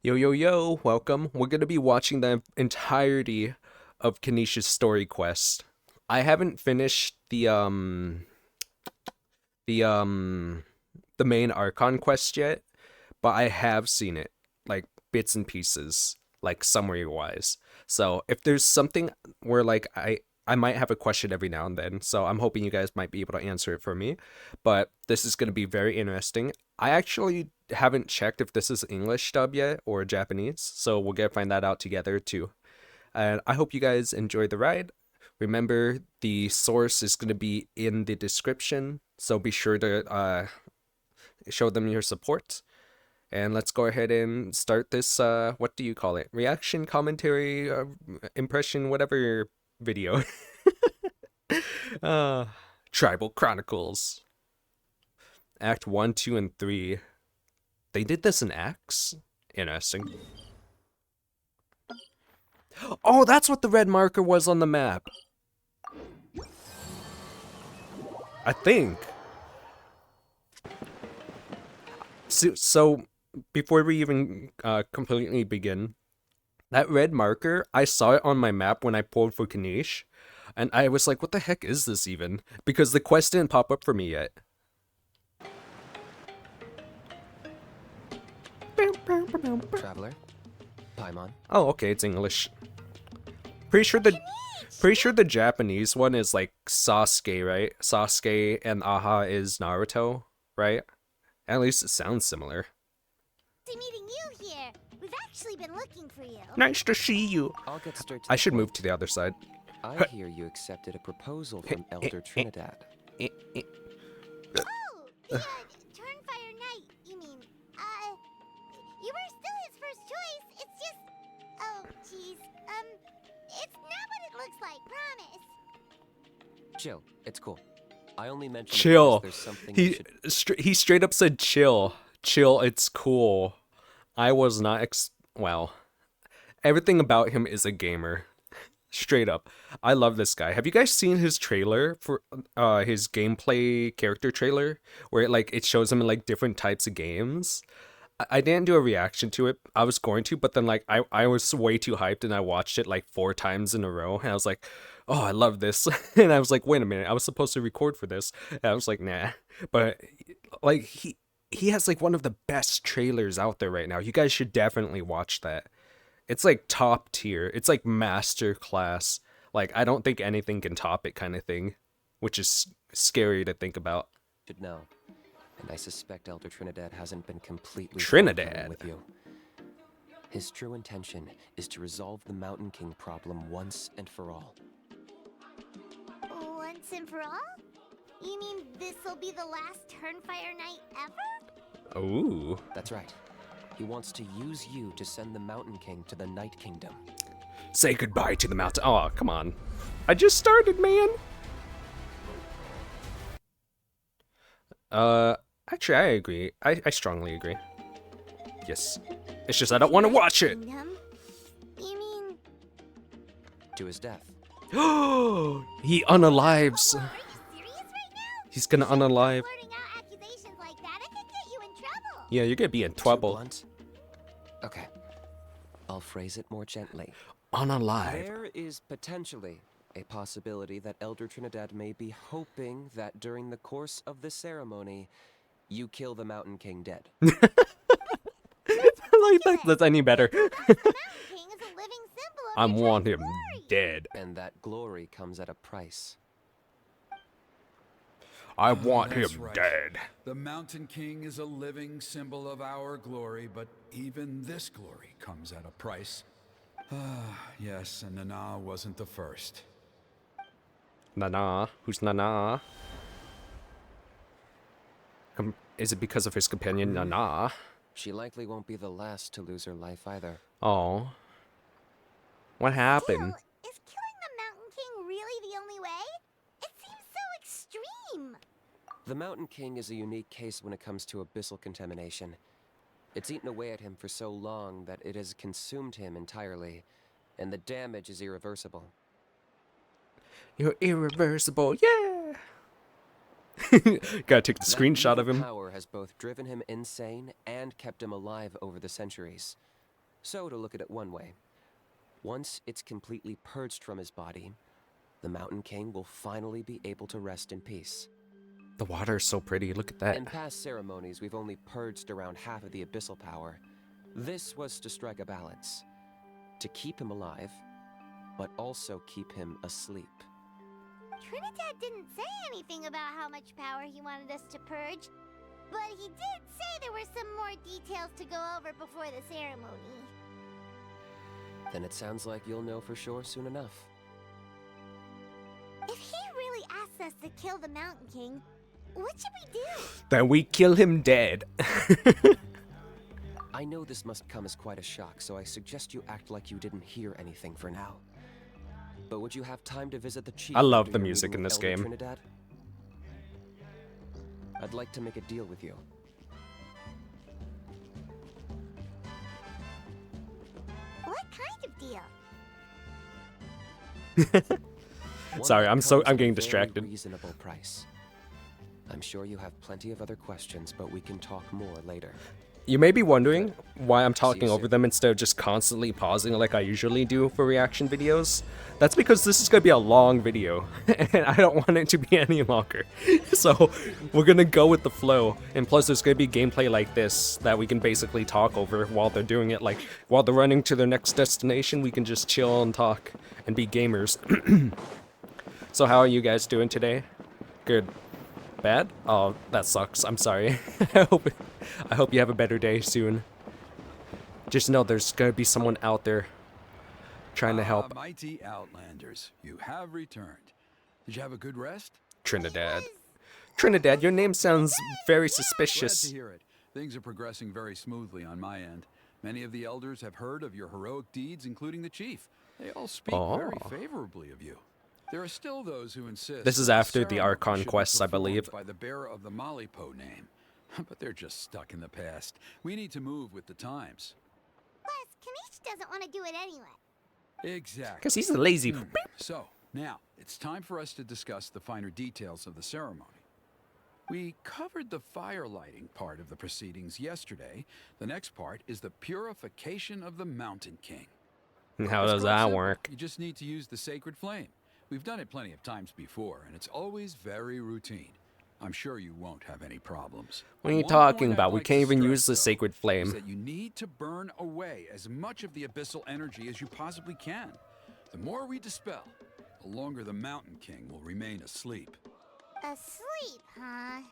Yo, yo, yo, welcome. We're going to be watching the entirety of Kinich's Story Quest. I haven't finished the um the main Archon quest yet, but I have seen it like bits and pieces, like summary wise. So, if there's something where I might have a question every now and then, so I'm hoping you guys might be able to answer it for me. But this is going to be very interesting. I actually haven't checked if this is English dub yet or Japanese, so we'll get find that out together too. And I hope you guys enjoy the ride. Remember, the source is going to be in the description, so be sure to show them your support. And let's go ahead and start this, what do you call it? Reaction, commentary, impression, whatever video. uh, Tribal Chronicles. Act 1, 2, and 3. They did this in acts? Interesting. Oh, that's what the red marker was on the map. I think. So before we even completely begin, that red marker, I saw it on my map when I pulled for Kinich, and I was like, what the heck is this even? Because the quest didn't pop up for me yet. Traveler, Paimon. Oh, okay, it's English. Pretty sure the Japanese one is like Sasuke, right? Sasuke and Aha is Naruto, right? At least it sounds similar. Meeting you here. We've actually been looking for you. Nice to see you. I'll get straight to I the should point. move to the other side. I hear you accepted a proposal from Elder Trinidad. Oh, the Turnfire Knight, you mean. You were still his first choice. It's just. Oh, jeez. It's not what it looks like, promise. Chill, it's cool. I only mentioned it Chill. because there's something you should... He straight up said chill. Chill, it's cool. I was not well, everything about him is a gamer. Straight up. I love this guy. Have you guys seen his trailer for his gameplay character trailer where it shows him in like different types of games? I didn't do a reaction to it. I was going to, but then I was way too hyped and I watched it like 4 times in a row and I was like, "Oh, I love this." And I was like, "Wait a minute. I was supposed to record for this." And I was like, "Nah." But like he has like one of the best trailers out there right now. You guys should definitely watch that. It's like top tier. It's like master class. Like I don't think anything can top it kind of thing, which is scary to think about. should know. And I suspect Elder Trinidad hasn't been completely Trinidad with you. His true intention is to resolve the Mountain King problem once and for all. Once and for all? You mean this'll be the last Turnfire Knight ever? Ooh. That's right. He wants to use you to send the Mountain King to the Night Kingdom. Say goodbye to the mountain. Oh, come on. I just started, man. Actually, I agree. I strongly agree. Yes. It's just I don't want to watch it. Kingdom? You mean... To his death. He unalives. Whoa, are you serious right now? He's gonna unalive. Blurting out accusations like that, it could get you in trouble. Yeah, you're gonna be in Too trouble. blunt? Okay. I'll phrase it more gently. Unalive. There is potentially a possibility that Elder Trinidad may be hoping that during the course of the ceremony, you kill the Mountain King dead. That's any better. The Mountain King is a living symbol of I your want tribe's him glory. dead. And that glory comes at a price. I want him That's right. dead. The Mountain King is a living symbol of our glory, but even this glory comes at a price. Yes, and Nana wasn't the first. Nana. Who's Nana? Is it because of his companion Nana? She likely won't be the last to lose her life either. Oh. What happened? Still, is killing the Mountain King really the only way? It seems so extreme. The Mountain King is a unique case when it comes to abyssal contamination. It's eaten away at him for so long that it has consumed him entirely, and the damage is irreversible. You're irreversible, yeah! Gotta take the screenshot of him. Power has both driven him insane and kept him alive over the centuries. So, to look at it one way, once it's completely purged from his body, the Mountain King will finally be able to rest in peace. The water is so pretty. Look at that. In past ceremonies, we've only purged around half of the abyssal power. This was to strike a balance. To keep him alive, but also keep him asleep. Trinidad didn't say anything about how much power he wanted us to purge, but he did say there were some more details to go over before the ceremony. Then it sounds like you'll know for sure soon enough. If he really asks us to kill the Mountain King, what should we do? Then we kill him dead. I know this must come as quite a shock, so I suggest you act like you didn't hear anything for now. But would you have time to visit the chief? I love after the your music meeting in with this Elder game. Trinidad? I'd like to make a deal with you. What kind of deal? One Sorry, that I'm comes at a getting very distracted. Reasonable price. I'm sure you have plenty of other questions, but we can talk more later. You may be wondering why I'm See you talking over soon. them instead of just constantly pausing like I usually do for reaction videos. That's because this is going to be a long video, and I don't want it to be any longer. So we're going to go with the flow, and plus there's going to be gameplay like this that we can basically talk over while they're doing it. Like, while they're running to their next destination, we can just chill and talk and be gamers. So how are you guys doing today? Good. Bad? Oh, that sucks. I'm sorry. I hope you have a better day soon. Just know there's gonna be someone out there trying to help Mighty Outlanders, you have returned. Did you have a good rest? Trinidad. Trinidad, your name sounds very Glad to suspicious. hear it. Things are progressing very smoothly on my end. Many of the elders have heard of your heroic deeds, including the chief. They all speak very Oh. favorably of you. There are still those who insist. This is that after the ceremony Archon should be quests, I performed believe. By the bearer of the Malipo name. But they're just stuck in the past. We need to move with the times. Plus, Kinich doesn't want to do it anyway. Exactly. Because he's lazy. So, now, it's time for us to discuss the finer details of the ceremony. We covered the fire lighting part of the proceedings yesterday. The next part is the purification of the Mountain King. How It's does quite that simple. work? You just need to use the sacred flame. We've done it plenty of times before, and it's always very routine. I'm sure you won't have any problems. What are you One talking point I'd about? We like can't to even stress, use the though, sacred is flame. that you need to burn away as much of the abyssal energy as you possibly can. The more we dispel, the longer the Mountain King will remain asleep. Asleep, huh?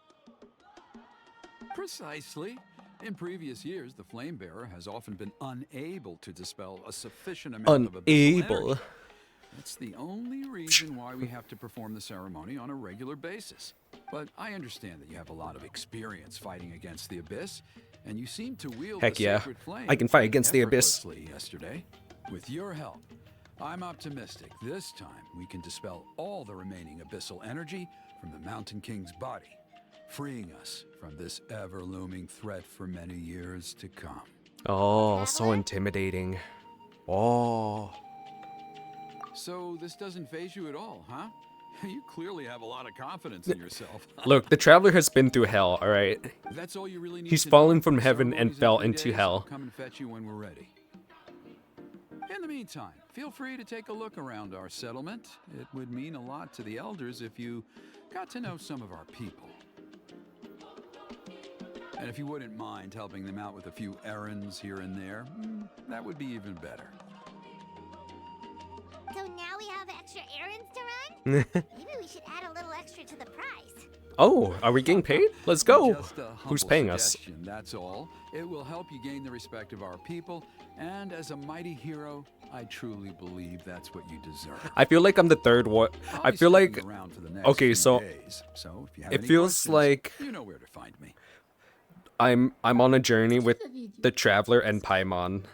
Precisely. In previous years, the Flame Bearer has often been unable to dispel a sufficient amount of abyssal Unable. energy. That's the only reason why we have to perform the ceremony on a regular basis. But I understand that you have a lot of experience fighting against the Abyss, and you seem to wield Heck the yeah. sacred flame I can fight against the Abyss. effortlessly yesterday. With your help, I'm optimistic this time we can dispel all the remaining abyssal energy from the Mountain King's body, freeing us from this ever-looming threat for many years to come. Oh, so intimidating. Oh. So this doesn't faze you at all, huh? You clearly have a lot of confidence in yourself. Look, the traveler has been through hell, alright? That's all you really need He's to fallen know. from The heaven and ceremony's in fell 3 into days. hell. I'll come and fetch you when we're ready. In the meantime, feel free to take a look around our settlement. It would mean a lot to the elders if you got to know some of our people. And if you wouldn't mind helping them out with a few errands here and there, that would be even better. So now we have extra errands to run? Maybe we should add a little extra to the price. Oh, are we getting paid? Let's go. Just a Who's humble paying us? suggestion, that's all. It will help you gain the respect of our people, and as a mighty hero, I truly believe that's what you deserve. I feel like I'm the third one. I'll I be feel sticking like around for the next okay, few so days, so if you have it any feels questions, like you know where to find me. I'm on a journey with the traveler and Paimon.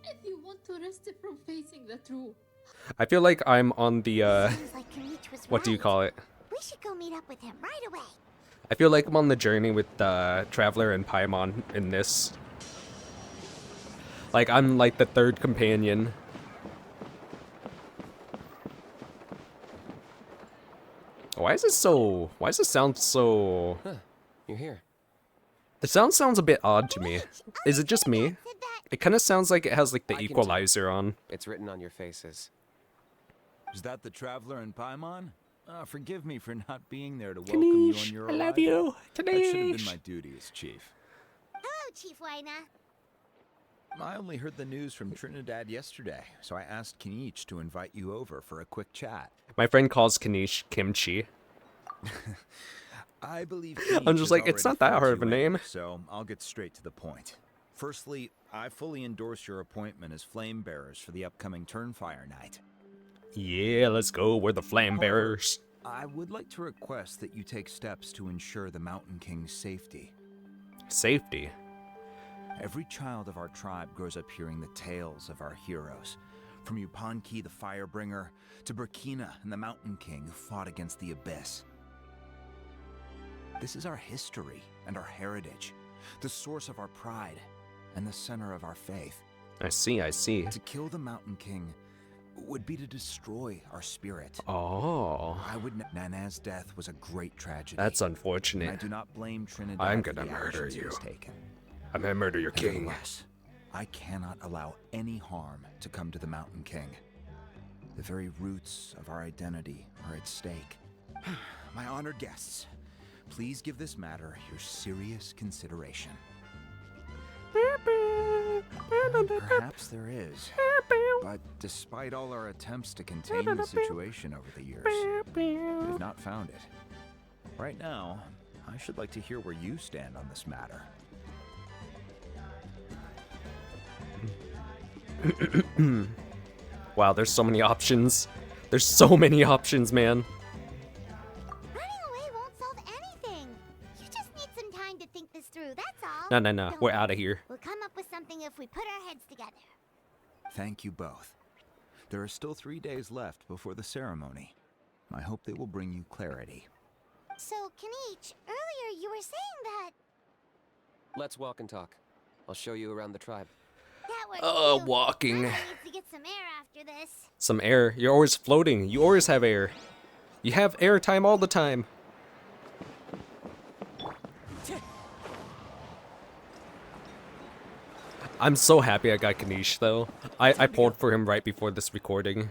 If you want to rest from facing the truth. I feel like I'm on the Seems like Kinich was what do you right. call it? We should go meet up with him right away. I feel like I'm on the journey with the traveler and Paimon in this. Like I'm like the third companion. Why is this sound so Huh, you're here. The sound sounds a bit odd to me. Is it just me? Said that It kind of sounds like it has like the I can tell. equalizer on. It's written on your faces. Is that the traveler in Paimon? Forgive me for not being there to welcome you on your arrival. That should have been my duty as chief. Hello, Chief Wyna. I only heard the news from Trinidad yesterday, so I asked Kinich to invite you over for a quick chat. My friend calls Kinich Kimchi. I believe I'm just like, it's not that hard of a name. So I'll get straight to the point. Firstly, I fully endorse your appointment as flame bearers for the upcoming Turnfire night. Yeah, let's go. We're the flame bearers. I would like to request that you take steps to ensure the Mountain King's safety. Safety. Every child of our tribe grows up hearing the tales of our heroes, from Yupanqui the Firebringer to Burkina and the Mountain King who fought against the Abyss. This is our history and our heritage, the source of our pride and the center of our faith. I see, I see. To kill the Mountain King would be to destroy our spirit. Oh. Nana's death was a great tragedy. That's And I unfortunate. do not blame Trinidad I'm for gonna the murder actions it you. has taken. I'm gonna murder your king. Nevertheless, I cannot allow any harm to come to the Mountain King. The very roots of our identity are at stake. My honored guests, please give this matter your serious consideration. Perhaps there is, but despite all our attempts to contain the situation over the years, we have not found it. Right now, I should like to hear where you stand on this matter. Wow, there's so many options. There's so many options, man. Running away won't solve anything. You just need some time to think this through, that's all. No. Don't We're worry. out of here. We'll come up with something if we put our heads together. Thank you both. There are still 3 days left before the ceremony. I hope they will bring you clarity. So, Kinich, earlier you were saying that... Let's walk and talk. I'll show you around the tribe. That works too. Walking. Nana needs to get some air after this. Some air. You're always floating. You always have air. You have air time all the time. I'm so happy I got Kinich though. I pulled for him right before this recording.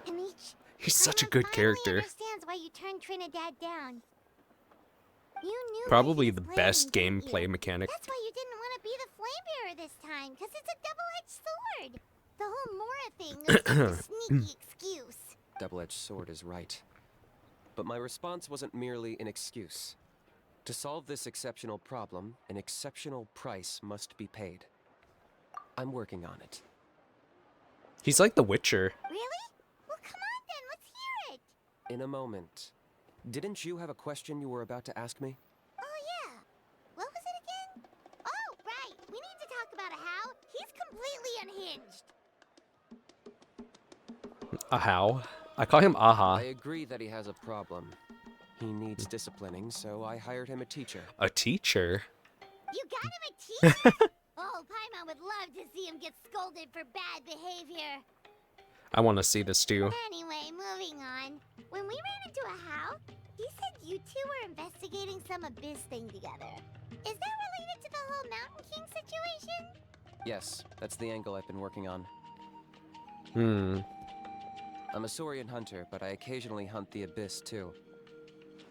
Kinich, He's such a Paimon good finally character. understands why you turned Trinidad down. You knew what Probably he the was best planning, didn't gameplay you? mechanic. That's why you didn't want to be the flame bearer this time, because it's a double-edged sword. The whole Mora thing was just a sneaky excuse. Double-edged sword is right. But my response wasn't merely an excuse. To solve this exceptional problem, an exceptional price must be paid. I'm working on it. He's like The Witcher. Really? Well, come on then, let's hear it. In a moment. Didn't you have a question you were about to ask me? Oh, yeah. What was it again? Oh, right. We need to talk about a how. He's completely unhinged. A how? I call him Aha. I agree that he has a problem. He needs disciplining, so I hired him a teacher. A teacher? You got him a teacher? Oh, Paimon would love to see him get scolded for bad behavior. I want to see this too. Anyway, moving on. When we ran into a how, he said you two were investigating some abyss thing together. Is that related to the whole Mountain King situation? Yes, that's the angle I've been working on. I'm a Saurian hunter, but I occasionally hunt the abyss too.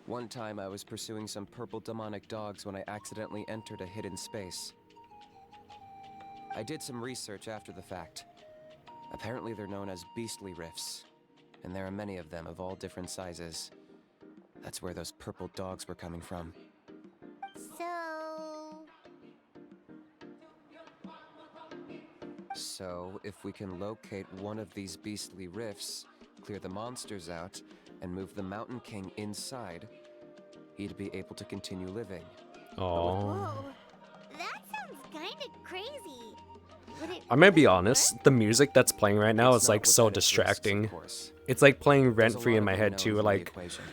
One time I was pursuing some purple demonic dogs when I accidentally entered a hidden space. I did some research after the fact. Apparently they're known as beastly rifts, and there are many of them of all different sizes. That's where those purple dogs were coming from. So, if we can locate one of these beastly rifts, clear the monsters out, and move the Mountain King inside, he'd be able to continue living. Oh. Whoa, that sounds kind of crazy. Would it I'm gonna be really honest, work? the music that's playing right now It's is not like so without its risks, of distracting. course. It's like playing There's a rent free lot in my of head unknowns too, in the like equation.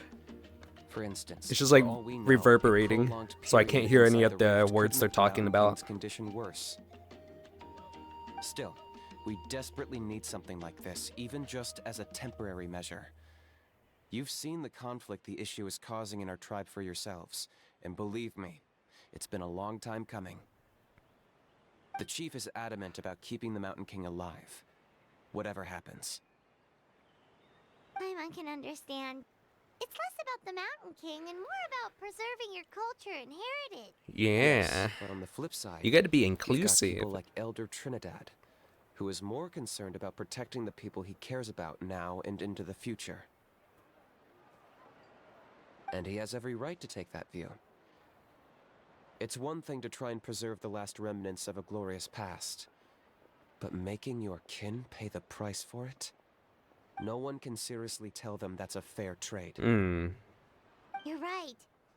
For instance, it's just for like all we know, a reverberating, prolonged so I period can't hear any inside of the rift words could they're make the talking Mountain about. King's condition worse. Still, we desperately need something like this, even just as a temporary measure. You've seen the conflict the issue is causing in our tribe for yourselves, and believe me, it's been a long time coming. The chief is adamant about keeping the Mountain King alive, whatever happens. I can understand. It's less about the Mountain King and more about preserving your culture and heritage. Yeah. But on the flip side, You gotta be you've got inclusive. people like Elder Trinidad, who is more concerned about protecting the people he cares about now and into the future. And he has every right to take that view. It's one thing to try and preserve the last remnants of a glorious past, but making your kin pay the price for it? No one can seriously tell them that's a fair trade. Mm. You're right.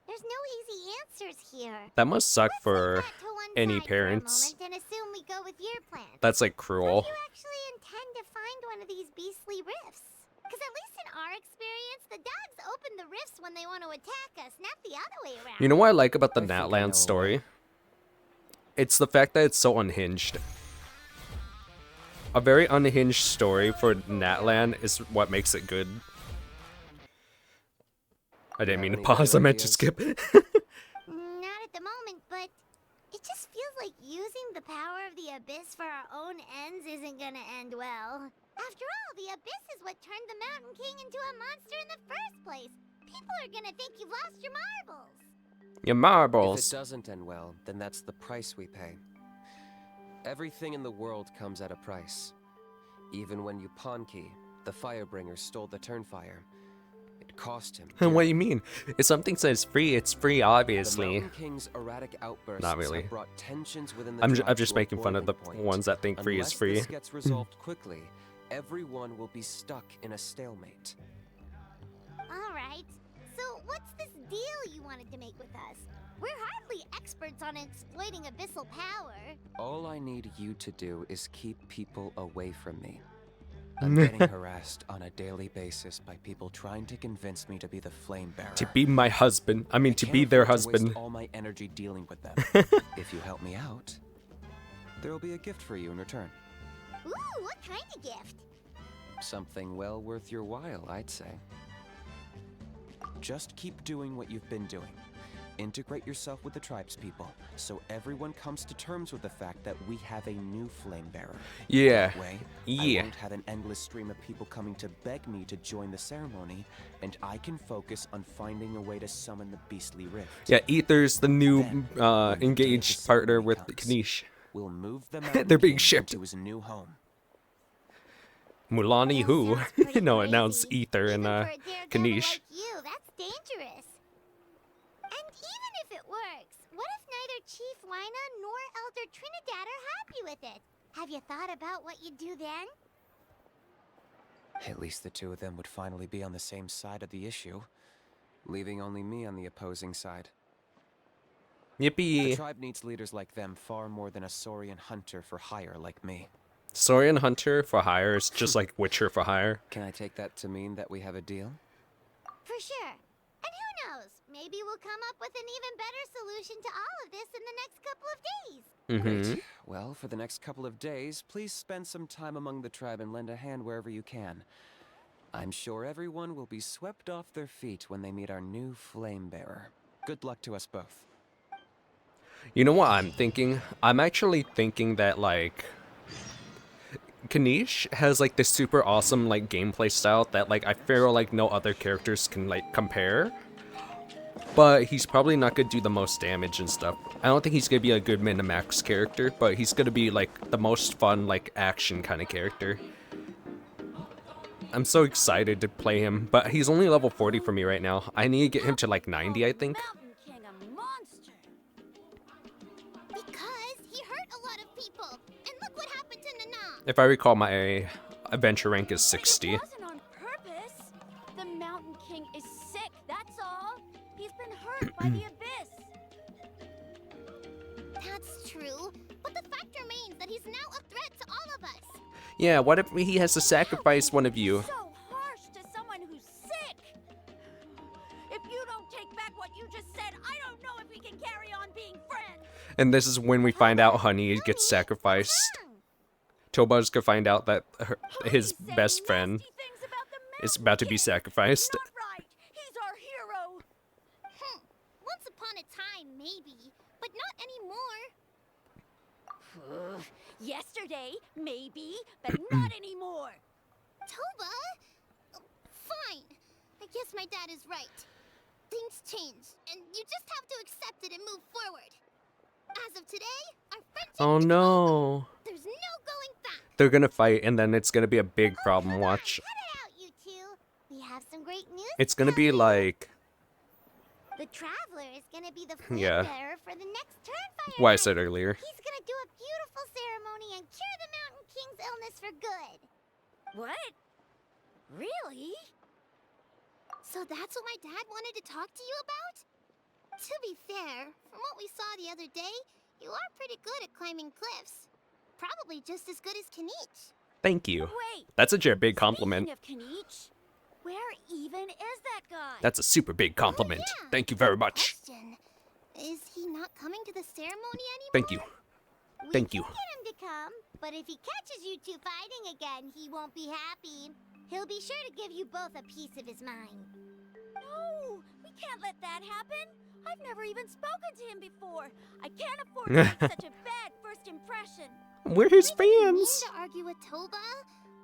There's no easy answers here. That must suck Let's for leave that to one any side parents. for a moment and assume we go with your plan. That's like How cruel. do you actually intend to find one of these beastly rifts? Because at least in our experience, the dogs open the rifts when they want to attack us, not the other way around. You know what I like about the I think I know Natlan a story? way. It's the fact that it's so unhinged. A very unhinged story for Natlan is what makes it good. I didn't mean to Any pause, I better meant to ideas? skip. Not at the moment, but it just feels like using the power of the Abyss for our own ends isn't gonna end well. After all, the Abyss is what turned the Mountain King into a monster in the first place. People are gonna think you've lost your marbles. Your If marbles. it doesn't end well, then that's the price we pay. Everything in the world comes at a price. Even when Yupanqui, the Firebringer, stole the Turnfire, it cost him. What do dearly. you mean? If something says free, it's free, The obviously. Mountain King's erratic outbursts Not really. have brought tensions within the I'm tribe just to a making fun of the boiling point. ones that think free is Unless free. this gets resolved quickly, everyone will be stuck in a stalemate. All right. So what's this deal you wanted to make with us? We're hardly experts on exploiting abyssal power. All I need you to do is keep people away from me. I'm getting harassed on a daily basis by people trying to convince me to be the flame bearer. To be my husband. I mean, I to can't be their afford to waste husband. all my energy dealing with them. If you help me out, there will be a gift for you in return. Ooh, what kind of gift? Something well worth your while, I'd say. Just keep doing what you've been doing. Integrate yourself with the tribespeople, so everyone comes to terms with the fact that we have a new flame bearer. Yeah. That way, I Yeah. won't have an endless stream of people coming to beg me to join the ceremony, and I can focus on finding a way to summon the beastly rift. Yeah, Ether's the new Then, when the day of engaged the partner ceremony with comes, Kinich. We'll move the They're Mountain being King shipped. into his new home. Mulani That who? sounds pretty No, it announced crazy. Ether and Even for a daredevil Kinich. like you, that's dangerous. And even if it works, what if neither Chief Wina nor Elder Trinidad are happy with it? Have you thought about what you'd do then? At least the two of them would finally be on the same side of the issue, leaving only me on the opposing side. The Yippee. tribe needs leaders like them far more than a Saurian hunter for hire like me. Saurian Hunter for hire is just like Witcher for hire. Can I take that to mean that we have a deal? For sure. And who knows? Maybe we'll come up with an even better solution to all of this in the next couple of days. Mm-hmm. Great. Well, for the next couple of days, please spend some time among the tribe and lend a hand wherever you can. I'm sure everyone will be swept off their feet when they meet our new flame bearer. Good luck to us both. You know what I'm thinking? I'm actually thinking that, like, Kinich has, like, this super awesome, like, gameplay style that, like, I feel like no other characters can, like, compare. But he's probably not gonna do the most damage and stuff. I don't think he's gonna be a good min-to-max character, but he's gonna be, like, the most fun, like, action kind of character. I'm so excited to play him, but he's only level 40 for me right now. I need to get him to, like, 90, I think. Mountain King a monster. Because he hurt a lot of people. And look what happened to Nana. If I recall, my adventure rank is 60. It wasn't on purpose. The Mountain King is sick, that's all. He's been hurt by the abyss. That's true. But the fact remains that he's now a threat to all of us. Yeah, what if he has to sacrifice one of you? So harsh to someone who's sick. If you don't take back what you just said, I don't know if we can carry on being friends. And this is when we find out Honey gets sacrificed. Toba's gonna find out that his Honey said best friend nasty things about the is Mountain about to be King. sacrificed. Not right. He's our hero. Once upon a time, maybe. But not anymore. Yesterday, maybe, but not anymore. Toba? Fine. I guess my dad is right. Things change, and you just have to accept it and move forward. As of today, our friendship Oh is over. no. There's no going back. They're gonna fight, and then it's gonna be a big problem. Watch. Cut it out, you two. We have some great news. It's gonna be like. The Traveler is gonna be the flame Yeah. bearer for the next Turnfire What I night. said earlier. He's gonna do a beautiful ceremony and cure the Mountain King's illness for good. What? Really? So that's what my dad wanted to talk to you about? To be fair, from what we saw the other day, you are pretty good at climbing cliffs. Probably just as good as Kinich. Thank you. Wait. That's a big compliment. Speaking of Kinich, where even is that guy? That's a super big compliment. yeah. Thank you very much. Question. Is he not coming to the ceremony anymore? Thank you. Thank We you. can get him to come, but if he catches you two fighting again, he won't be happy. He'll be sure to give you both a piece of his mind. No, we can't let that happen. I've never even spoken to him before. I can't afford to make such a bad first impression. We're his I didn't mean fans. to argue with Toba.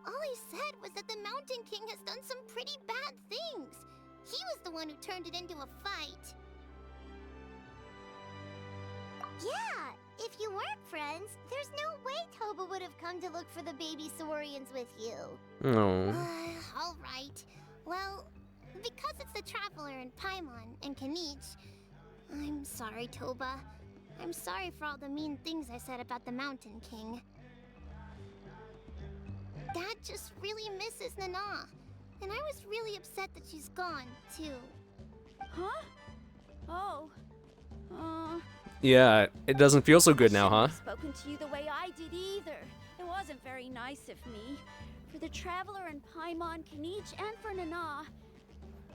All he said was that the Mountain King has done some pretty bad things. He was the one who turned it into a fight. Yeah, if you weren't friends, there's no way Toba would have come to look for the baby Saurians with you. No. All right. Well, because it's the Traveler and Paimon and Kinich, I'm sorry, Toba. I'm sorry for all the mean things I said about the Mountain King. Dad just really misses Nana, and I was really upset that she's gone, too. Huh? Oh. Yeah, it doesn't feel so good now, huh? I shouldn't have spoken to you the way I did either. It wasn't very nice of me. For the Traveler and Paimon, Kinich, and for Nana.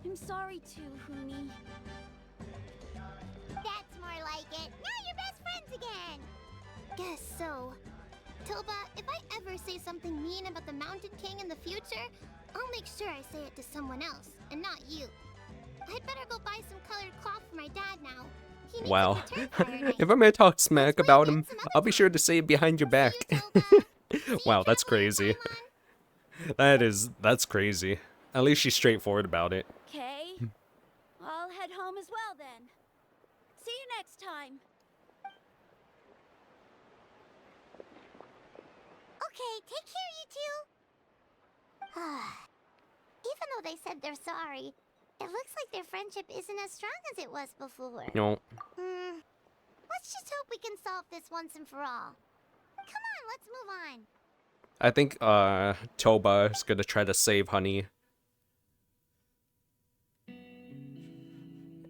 I'm sorry too, Huni. That's more like it. Now you're best friends again. Guess so. Toba, if I ever say something mean about the Mountain King in the future, I'll make sure I say it to someone else, and not you. I'd better go buy some colored cloth for my dad now. He needs Wow. it for Turnfire night. If I'm gonna talk smack Let's about play him, again some other I'll be sure time. to say it behind your back. See you, Toba. See you, Wow, that's Traveler and crazy. Paimon. That's crazy. At least she's straightforward about it. Okay. I'll head home as well then. See you next time. Okay, take care, you two. Even though they said they're sorry, it looks like their friendship isn't as strong as it was before. No. Let's just hope we can solve this once and for all. Come on, let's move on. I think Toba is gonna try to save Honey.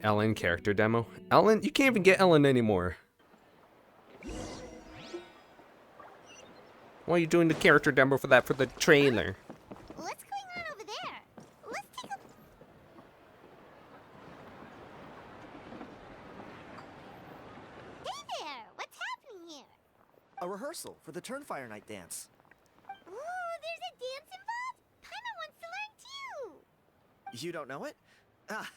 Ellen character demo. Ellen, you can't even get Ellen anymore. Why are you doing the character demo for that for the trailer? What's going on over there? Let's take a... Hey there! What's happening here? A rehearsal for the Turnfire night dance. Ooh, there's a dance involved? Paimon wants to learn too! You don't know it? Ah,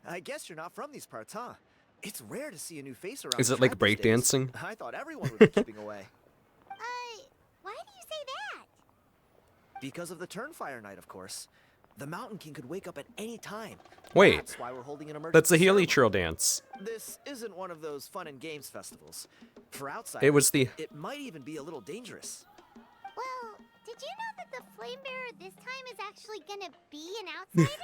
I guess you're not from these parts, huh? It's rare to see a new face around. Is the it like track these days. breakdancing? I thought everyone would be keeping away. Why do you say that? Because of the Turnfire night, of course. The Mountain King could wake up at any time. Wait, That's why we're holding an emergency that's the ceremony. Heliotrope dance. This isn't one of those fun and games festivals. For outsiders, It was the... it might even be a little dangerous. Well, did you know that the flame bearer this time is actually gonna be an outsider?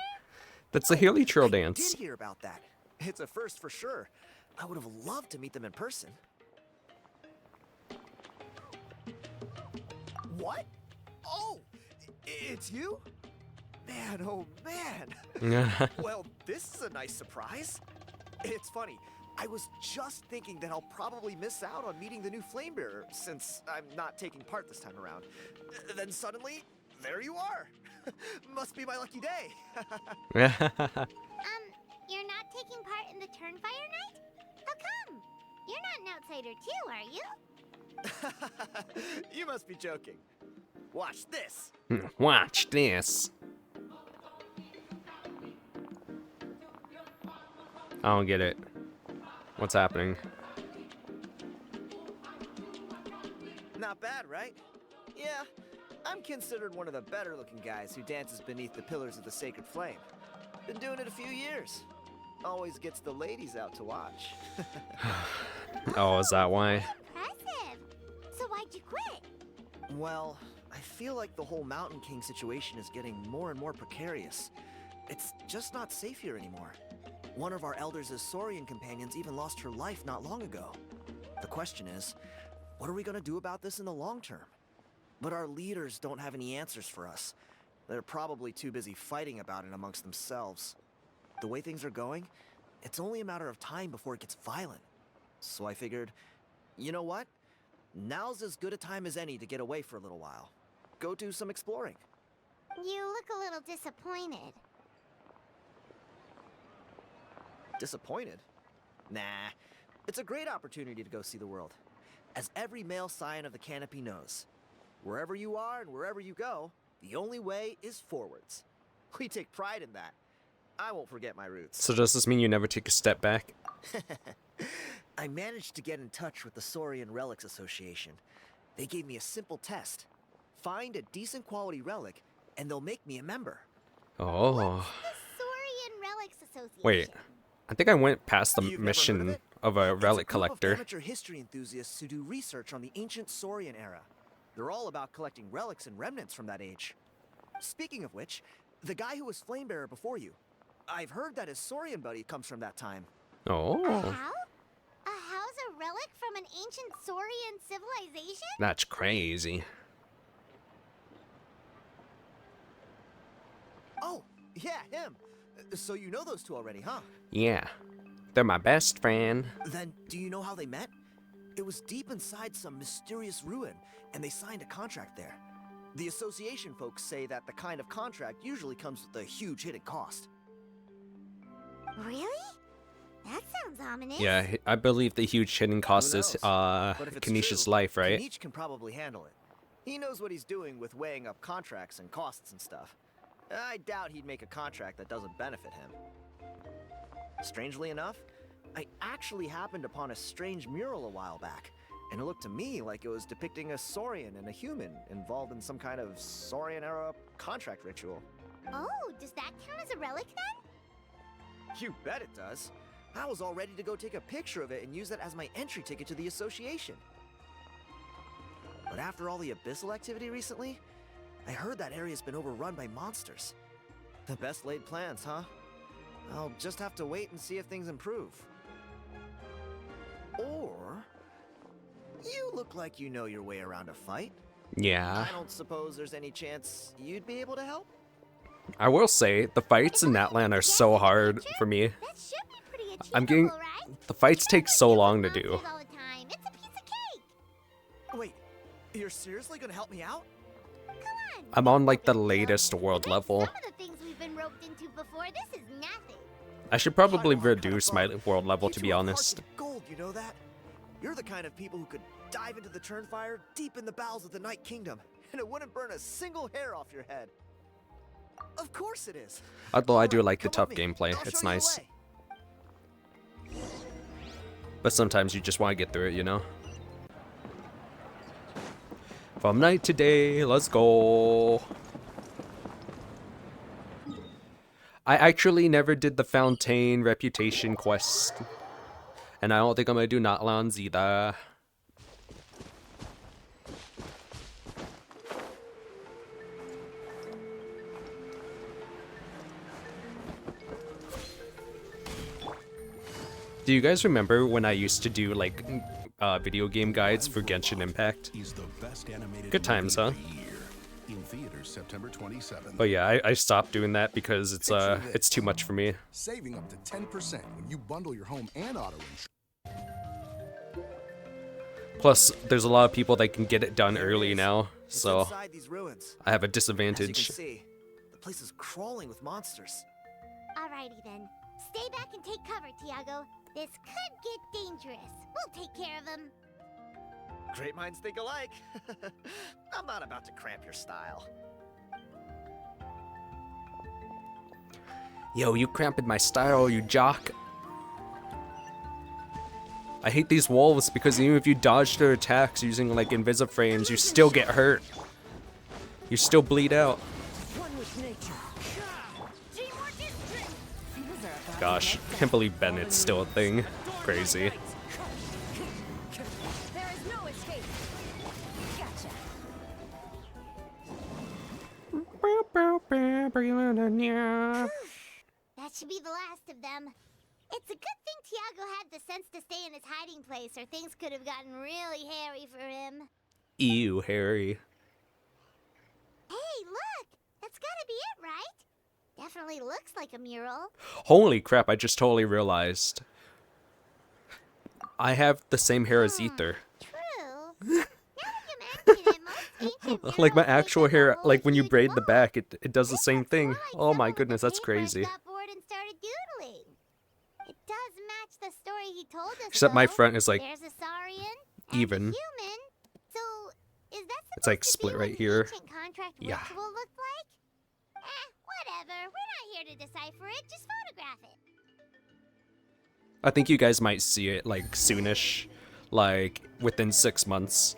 That's the Heliotrope I dance. did hear about that. It's a first for sure. I would have loved to meet them in person. What? Oh, it's you? Man, oh man. Well, this is a nice surprise. It's funny. I was just thinking that I'll probably miss out on meeting the new flame bearer since I'm not taking part this time around. Then suddenly, there you are. Must be my lucky day. You're not taking part in the Turnfire night? How come? You're not an outsider too, are you? You must be joking. Watch this. Watch this. I don't get it. What's happening? Not bad, right? Yeah, I'm considered one of the better looking guys who dances beneath the pillars of the sacred flame. Been doing it a few years. Always gets the ladies out to watch. Oh, is that why? Impressive. So why'd you quit? Well, I feel like the whole Mountain King situation is getting more and more precarious. It's just not safe here anymore. One of our elders' Saurian companions even lost her life not long ago. The question is, what are we gonna do about this in the long term? But our leaders don't have any answers for us. They're probably too busy fighting about it amongst themselves. The way things are going, it's only a matter of time before it gets violent. So I figured, you know what? Now's as good a time as any to get away for a little while. Go do some exploring. You look a little disappointed. Disappointed? Nah, it's a great opportunity to go see the world. As every male scion of the canopy knows, wherever you are and wherever you go, the only way is forwards. We take pride in that. I won't forget my roots. So does this mean you never take a step back? I managed to get in touch with the Saurian Relics Association. They gave me a simple test. Find a decent quality relic, and they'll make me a member. Oh. The Saurian Relics Association. Wait. I think I went past the You've never heard mission it? of a It's relic a group of collector. amateur history enthusiasts who do research on the ancient Saurian era. They're all about collecting relics and remnants from that age. Speaking of which, the guy who was Flamebearer before you, I've heard that his Saurian buddy comes from that time. Oh. A how? A how's a relic from an ancient Saurian civilization? That's crazy. Oh, yeah, him. So you know those two already, huh? Yeah. They're my best friend. Then, do you know how they met? It was deep inside some mysterious ruin, and they signed a contract there. The association folks say that the kind of contract usually comes with a huge hidden cost. Really? That sounds ominous. Yeah, I believe the huge hidden cost is But if it's Kenich's true, life, right? Kinich can probably handle it. He knows what he's doing with weighing up contracts and costs and stuff. I doubt he'd make a contract that doesn't benefit him. Strangely enough, I actually happened upon a strange mural a while back, and it looked to me like it was depicting a Saurian and a human involved in some kind of Saurian-era contract ritual. Oh, does that count as a relic then? You bet it does. I was all ready to go take a picture of it and use that as my entry ticket to the association. But after all the abyssal activity recently, I heard that area's been overrun by monsters. The best laid plans, huh? I'll just have to wait and see if things improve. Or... you look like you know your way around a fight. Yeah. I don't suppose there's any chance you'd be able to help? I will say, the fights in Natlan are so hard for me. That should be pretty achievable, I'm getting... right? The fights take so long to do. Monsters all the time. It's a piece of cake. Wait, you're seriously gonna help me out? Come on. I'm on like the latest world Compared to level. Some of the things we've been roped into before, this is nothing. I should probably I'm kinda reduce my bummed. world level, You to two be are honest. hearts of gold, you know that? You're the kind of people who could dive into the Turnfire deep in the bowels of the Night Kingdom, and it wouldn't burn a single hair off your head. Of course it is. Although I do Come on, like the come tough with me. gameplay, I'll it's show you the nice. way. But sometimes you just want to get through it, you know? From night to day, let's go. I actually never did the Fontaine Reputation quest. And I don't think I'm gonna do Natlans either. Do you guys remember when I used to do like video game guides for Genshin Impact? Is the best animated Good times, movie huh? of the year. In theaters September 27th. But yeah, I stopped doing that because it's too much for me. Saving up to 10% when you bundle your home and auto insurance. Plus, there's a lot of people that can get it done There it early is. now, It's so inside these ruins. I have a As you disadvantage. can see, the place is crawling with monsters. Alrighty then. Stay back and take cover, Tiago. This could get dangerous. We'll take care of them. Great minds think alike. I'm not about to cramp your style. Yo, you cramping my style, you jock. I hate these wolves because even if you dodge their attacks using like Invisiframes, you still get hurt. You still bleed out. Gosh, can't believe Bennett's still a thing. Crazy. There is no escape. Gotcha. That should be the last of them. It's a good thing Tiago had the sense to stay in his hiding place, or things could have gotten really hairy for him. Ew, Harry. Hey, look! That's gotta be it, right? Definitely looks like a mural. Holy crap, I just totally realized. I have the same hair as Ether. True. Now that you mention it, most ancient Like my murals actual make a hair, whole like when you huge braid the wall. back, it does the same thing. More like Oh my someone with goodness, a that's paintbrush crazy. got bored and started doodling. It does match the story he told us. Except my though. front is like There's a Saurian and even. a human. So is that It's like supposed to split be right what here. an ancient contract Yeah. ritual looked like? Whatever. We're not here to decipher it. Just photograph it. I think you guys might see it like soonish, like within 6 months.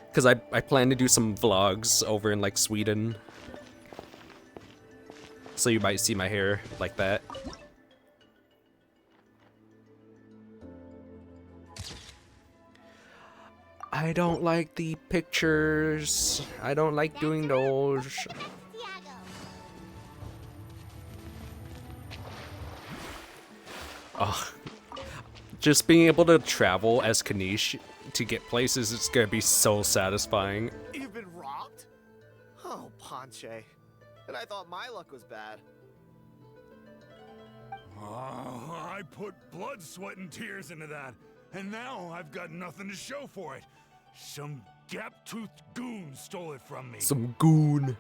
Because I plan to do some vlogs over in like Sweden. So you might see my hair like that. I don't like the pictures. I don't like doing those. Let's get back to Tiago. Oh, just being able to travel as Kinich to get places, it's gonna be so satisfying. You've been robbed? Oh, Ponche. And I thought my luck was bad. Oh, I put blood, sweat, and tears into that, and now I've got nothing to show for it. Some gap-toothed goon stole it from me. Some goon.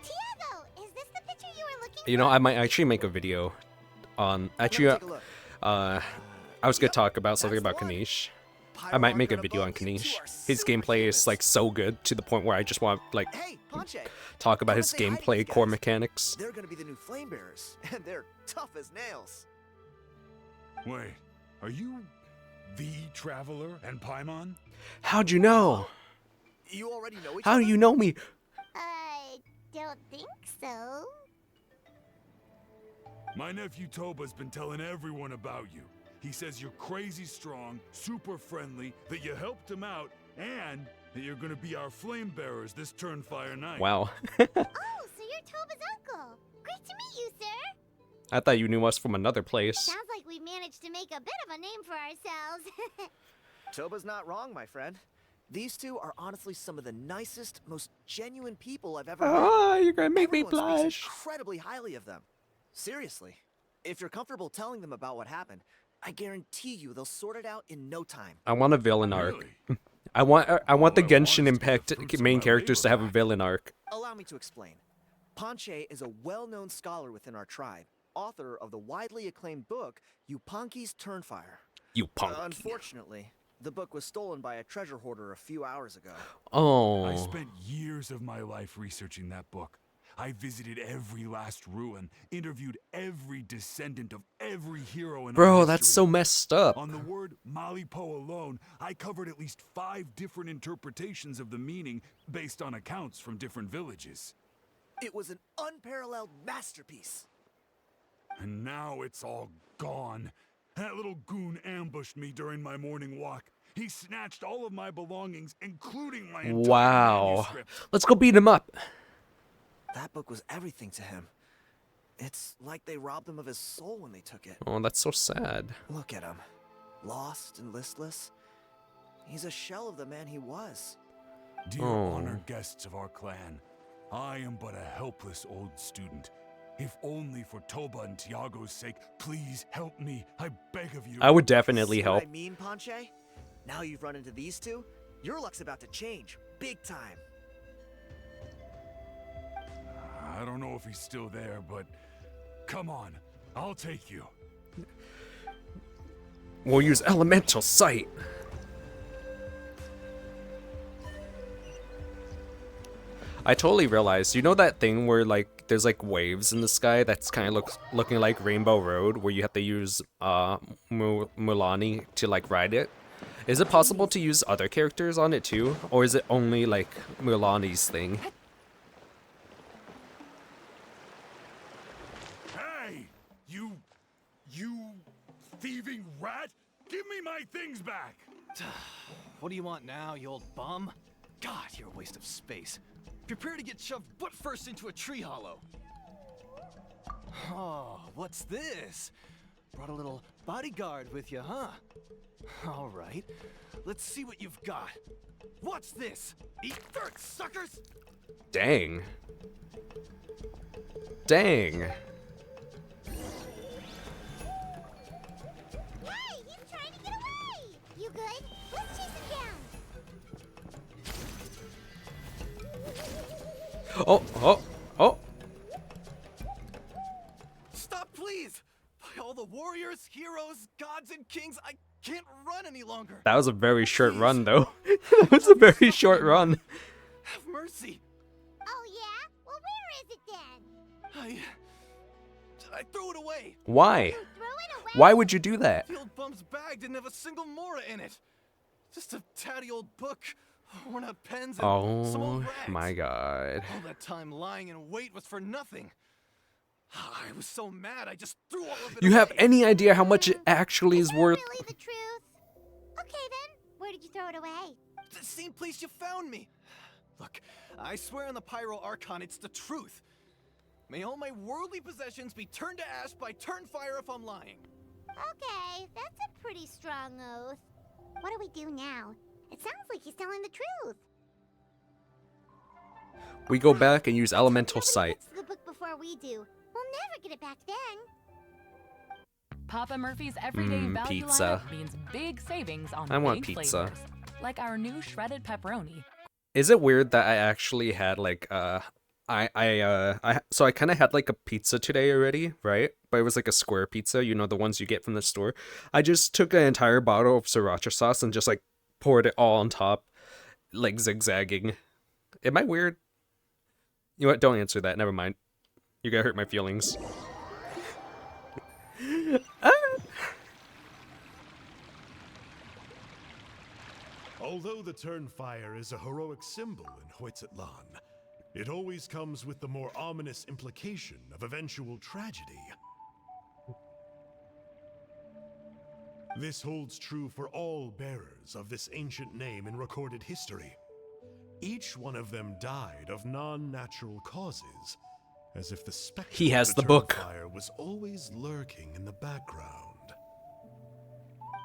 Tiago, is this the picture you were looking You know, I might actually make a video on. Actually, Let me take a look. I was gonna talk about something that's about the one. Kinich. I might make a Pyro video on above, you two Kinich. are His super gameplay is famous. like so good to the point where I just want like Hey, Ponche. talk about Come his and say hi to gameplay these core guys. mechanics. They're gonna be the new flame bearers, and they're tough as nails. Wait, are you the Traveler and Paimon? How'd you know? You already know each How other? do you know me? I don't think so. My nephew Toba's been telling everyone about you. He says you're crazy strong, super friendly, that you helped him out, and that you're gonna be our flame bearers this Turnfire night. Wow. Oh, so you're Toba's uncle. Great to meet you, sir. I thought you knew us from another place. Sounds like we managed to make a bit of a name for ourselves. Toba's not wrong, my friend. These two are honestly some of the nicest, most genuine people I've ever met. Ah, you're gonna make me Everyone speaks blush. incredibly highly of them. Seriously. If you're comfortable telling them about what happened, I guarantee you they'll sort it out in no time. I want a villain arc. Really? I want the All I want Genshin is to get Impact the fruits of main my characters to labor have a back. villain arc. Allow me to explain. Ponche is a well-known scholar within our tribe, author of the widely acclaimed book, Yupanqui's Turnfire. You punk. Unfortunately, the book was stolen by a treasure hoarder a few hours ago. Oh. I spent years of my life researching that book. I visited every last ruin, interviewed every descendant of every hero in our Bro, that's history. so messed up. On the word Malipo alone, I covered at least 5 different interpretations of the meaning based on accounts from different villages. It was an unparalleled masterpiece. And now it's all gone. That little goon ambushed me during my morning walk. He snatched all of my belongings, including my entire Wow. manuscript. Let's go beat him up. That book was everything to him. It's like they robbed him of his soul when they took it. Oh, that's so sad. Look at him. Lost and listless. He's a shell of the man he was. Dear Oh. honored guests of our clan, I am but a helpless old student. If only for Toba and Tiago's sake, please help me. I beg of you. I would definitely See help. what I mean, Ponche? Now you've run into these two, your luck's about to change. Big time. I don't know if he's still there, but come on, I'll take you. We'll use elemental sight. I totally realized, you know that thing where like there's like waves in the sky that's kind of looking like Rainbow Road, where you have to use Mulani to like ride it. Is it possible to use other characters on it too, or is it only like Mulani's thing? Hey, you thieving rat! Give me my things back! What do you want now, you old bum? God, you're a waste of space. Prepare to get shoved butt first into a tree hollow. Oh, what's this? Brought a little bodyguard with you, huh? All right, let's see what you've got. What's this? Eat dirt, suckers! Dang. Dang. Hey, he's trying to get away! You good? Let's chase him down. Oh. Stop, please! By all the warriors, heroes, gods, and kings, I can't run any longer. That was a very short run, though. That was a very short run. Have mercy. Oh yeah? Well, where is it then? I threw it away. Why? You threw it away? Why would you do that? The old bum's bag didn't have a single mora in it. Just a tatty old book, worn out pens, and some old Oh rags. my god. All that time lying in wait was for nothing. I was so mad, I just threw all of it You away. have any idea how much it actually is worth? Really the truth? Okay then, where did you throw it away? The same place you found me. Look, I swear on the Pyro Archon, it's the truth. May all my worldly possessions be turned to ash by Turnfire if I'm lying. Okay, that's a pretty strong oath. What do we do now? It sounds like he's telling the truth. We go back and use Elemental Nobody Sight. gets to the book before we do. We'll never get it back then. Papa Murphy's everyday value pizza. lineup means big savings on I want big pizza. flavors, like our new shredded pepperoni. Is it weird that I actually had like so I kind of had like a pizza today already, right? But it was like a square pizza, you know, the ones you get from the store. I just took an entire bottle of sriracha sauce and just like poured it all on top, like zigzagging. Am I weird? You know what? Don't answer that. Never mind. You're gonna hurt my feelings. Although the Turnfire is a heroic symbol in Hoytzatlan, it always comes with the more ominous implication of eventual tragedy. This holds true for all bearers of this ancient name in recorded history. Each one of them died of non-natural causes, as if the specter He has of the book. Turnfire was always lurking in the background.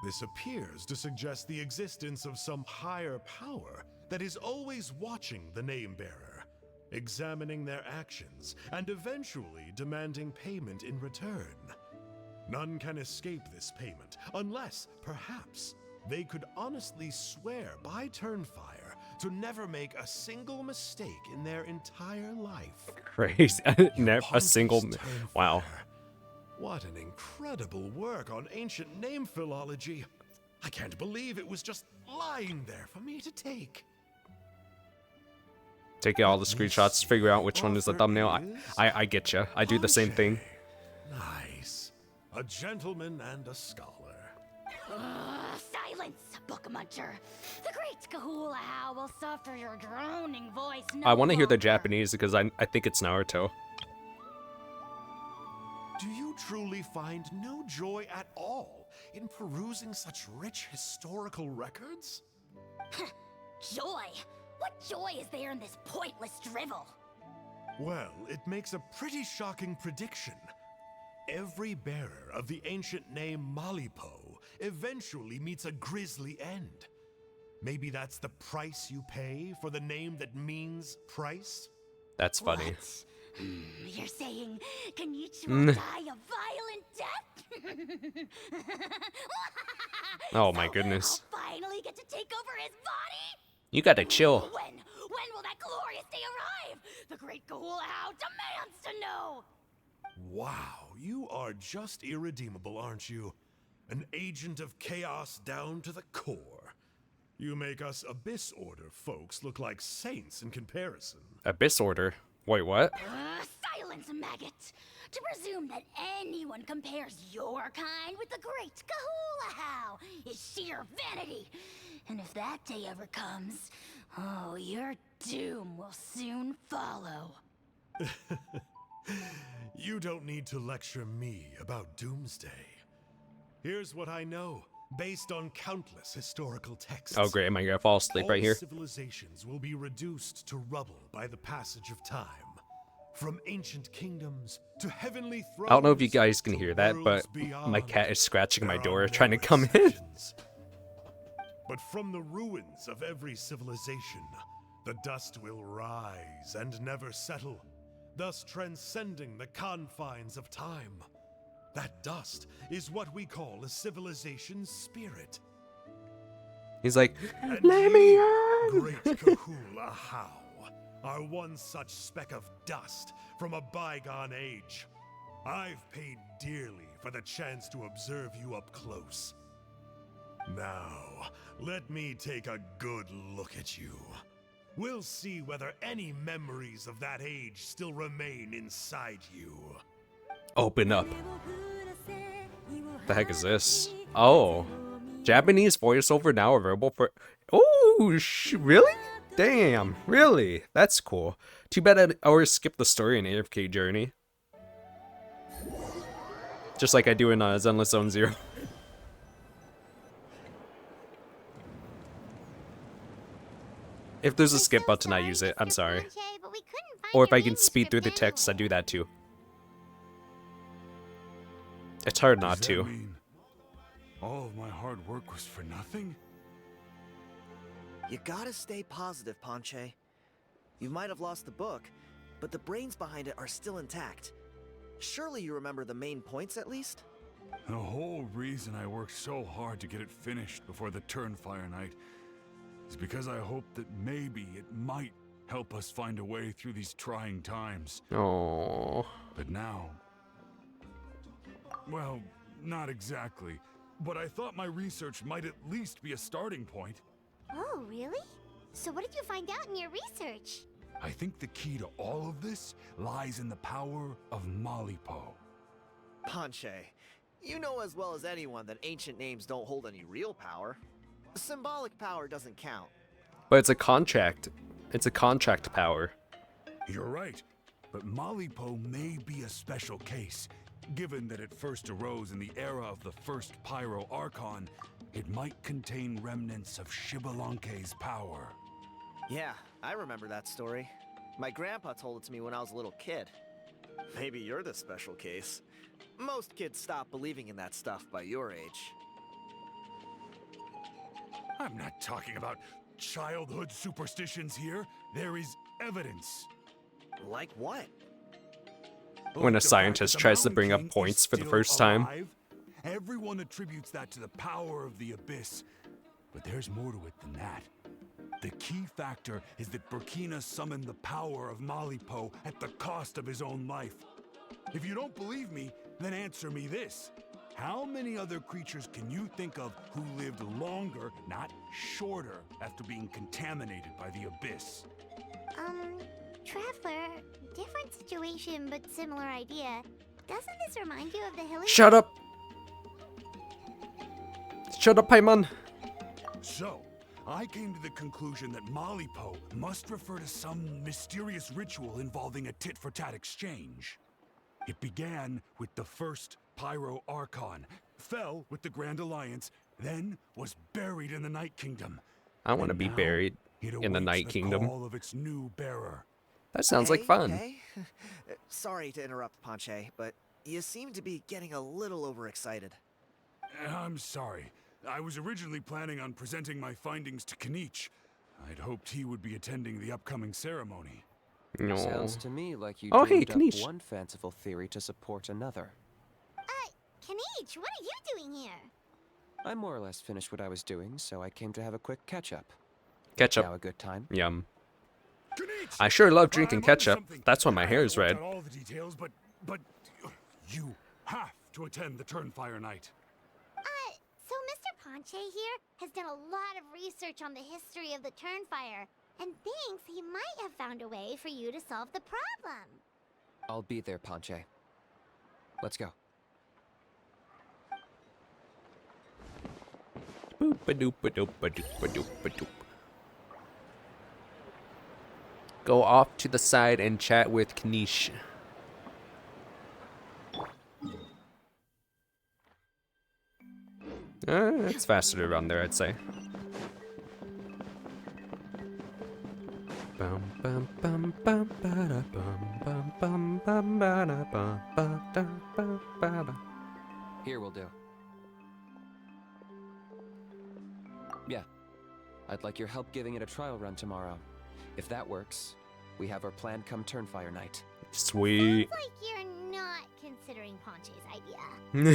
This appears to suggest the existence of some higher power that is always watching the name-bearer, examining their actions, and eventually demanding payment in return. None can escape this payment, unless, perhaps, they could honestly swear by Turnfire to never make a single mistake in their entire life. Crazy. Never a single. Wow. What an incredible work on ancient name philology. I can't believe it was just lying there for me to take. Taking all the screenshots, figure out which one is the thumbnail. I get you. I do the same thing. Nice. A gentleman and a scholar. Silence, book muncher. The great Kahula will suffer your droning voice no I want to hear the longer. Japanese because I think it's Naruto. Do you truly find no joy at all in perusing such rich historical records? Joy? What joy is there in this pointless drivel? Well, it makes a pretty shocking prediction. Every bearer of the ancient name Malipo eventually meets a grisly end. Maybe that's the price you pay for the name that means price? That's funny. What? You're saying Kinich will die a violent death? Oh my goodness. I'll finally get to take over his body? You gotta chill. When will that glorious day arrive? The great Kahula demands to know! Wow, you are just irredeemable, aren't you? An agent of chaos down to the core. You make us Abyss Order folks look like saints in comparison. Abyss Order. Wait, what? silence, maggot! To presume that anyone compares your kind with the great Kahula is sheer vanity. And if that day ever comes, oh, your doom will soon follow. You don't need to lecture me about doomsday. Here's what I know, based on countless historical texts. Oh great, am I gonna fall asleep right here? All civilizations will be reduced to rubble by the passage of time. From ancient kingdoms to heavenly thrones. I don't know if you guys can hear that, but my cat is scratching my door trying to come in. But from the ruins of every civilization, the dust will rise and never settle, thus transcending the confines of time. That dust is what we call a civilization's spirit. He's like, And let me you, in! great Kahula How, are one such speck of dust from a bygone age. I've paid dearly for the chance to observe you up close. Now, let me take a good look at you. We'll see whether any memories of that age still remain inside you. Open up. The heck is this? Oh, Japanese voiceover now available for. Oh, really? Damn, really? That's cool. Too bad I always skipped the story in AFK Journey. Just like I do in Zenless Zone Zero. If there's a skip button, I use it. I'm sorry. Or if I can speed through the text, I do that too. It's hard not Does that to. mean all of my hard work was for nothing? You gotta stay positive, Ponche. You might have lost the book, but the brains behind it are still intact. Surely you remember the main points at least? The whole reason I worked so hard to get it finished before the Turnfire night is because I hoped that maybe it might help us find a way through these trying times. Oh. But now... well, not exactly. But I thought my research might at least be a starting point. Oh, really? So what did you find out in your research? I think the key to all of this lies in the power of Malipo. Ponche, you know as well as anyone that ancient names don't hold any real power. Symbolic power doesn't count. But it's a contract. It's a contract power. You're right, but Malipo may be a special case. Given that it first arose in the era of the first Pyro Archon, it might contain remnants of Xbalanque's power. Yeah, I remember that story. My grandpa told it to me when I was a little kid. Maybe you're the special case. Most kids stop believing in that stuff by your age. I'm not talking about childhood superstitions here. There is evidence. Like what? When a scientist tries to bring up points for the first time. Everyone attributes that to the power of the Abyss. But there's more to it than that. The key factor is that Burkina summoned the power of Malipo at the cost of his own life. If you don't believe me, then answer me this. How many other creatures can you think of who lived longer, not shorter, after being contaminated by the Abyss? Traveler, different situation but similar idea. Doesn't this remind you of the hilly... Shut up! Shut up, Paimon! So, I came to the conclusion that Malipo must refer to some mysterious ritual involving a tit-for-tat exchange. It began with the first Pyro Archon, fell with the Grand Alliance, then was buried in the Night Kingdom. I want to be buried in the Night Kingdom. Call of its new bearer. That sounds like fun. Okay. Sorry to interrupt, Ponche, but you seem to be getting a little overexcited. I'm sorry. I was originally planning on presenting my findings to Kinich. I'd hoped he would be attending the upcoming ceremony. No. Sounds to me like you Oh, hey, dreamed up Kinich. one fanciful theory to support another. Kinich, what are you doing here? I more or less finished what I was doing, so I came to have a quick catch-up. Ketchup. Now a good time? Yum. Kinich! I sure love drinking I'm onto ketchup. something. That's why my hair is I red. haven't worked out all the details, but you have to attend the Turnfire night. So Mr. Ponche here has done a lot of research on the history of the Turnfire, and thinks he might have found a way for you to solve the problem. I'll be there, Panche. Let's go. Boop-a-doop-a-doop-a-doop-a-doop-a-doop. Go off to the side and chat with Kinich. It's faster to run there, I'd say. Bum, bum, bum, bum, ba-da, bum, bum, bum, bum, ba-da, bum, ba-da, bum, ba-da. Here will do. Yeah. I'd like your help giving it a trial run tomorrow. If that works, we have our plan come Turnfire night. Sweet. Sounds like you're not considering Ponche's idea.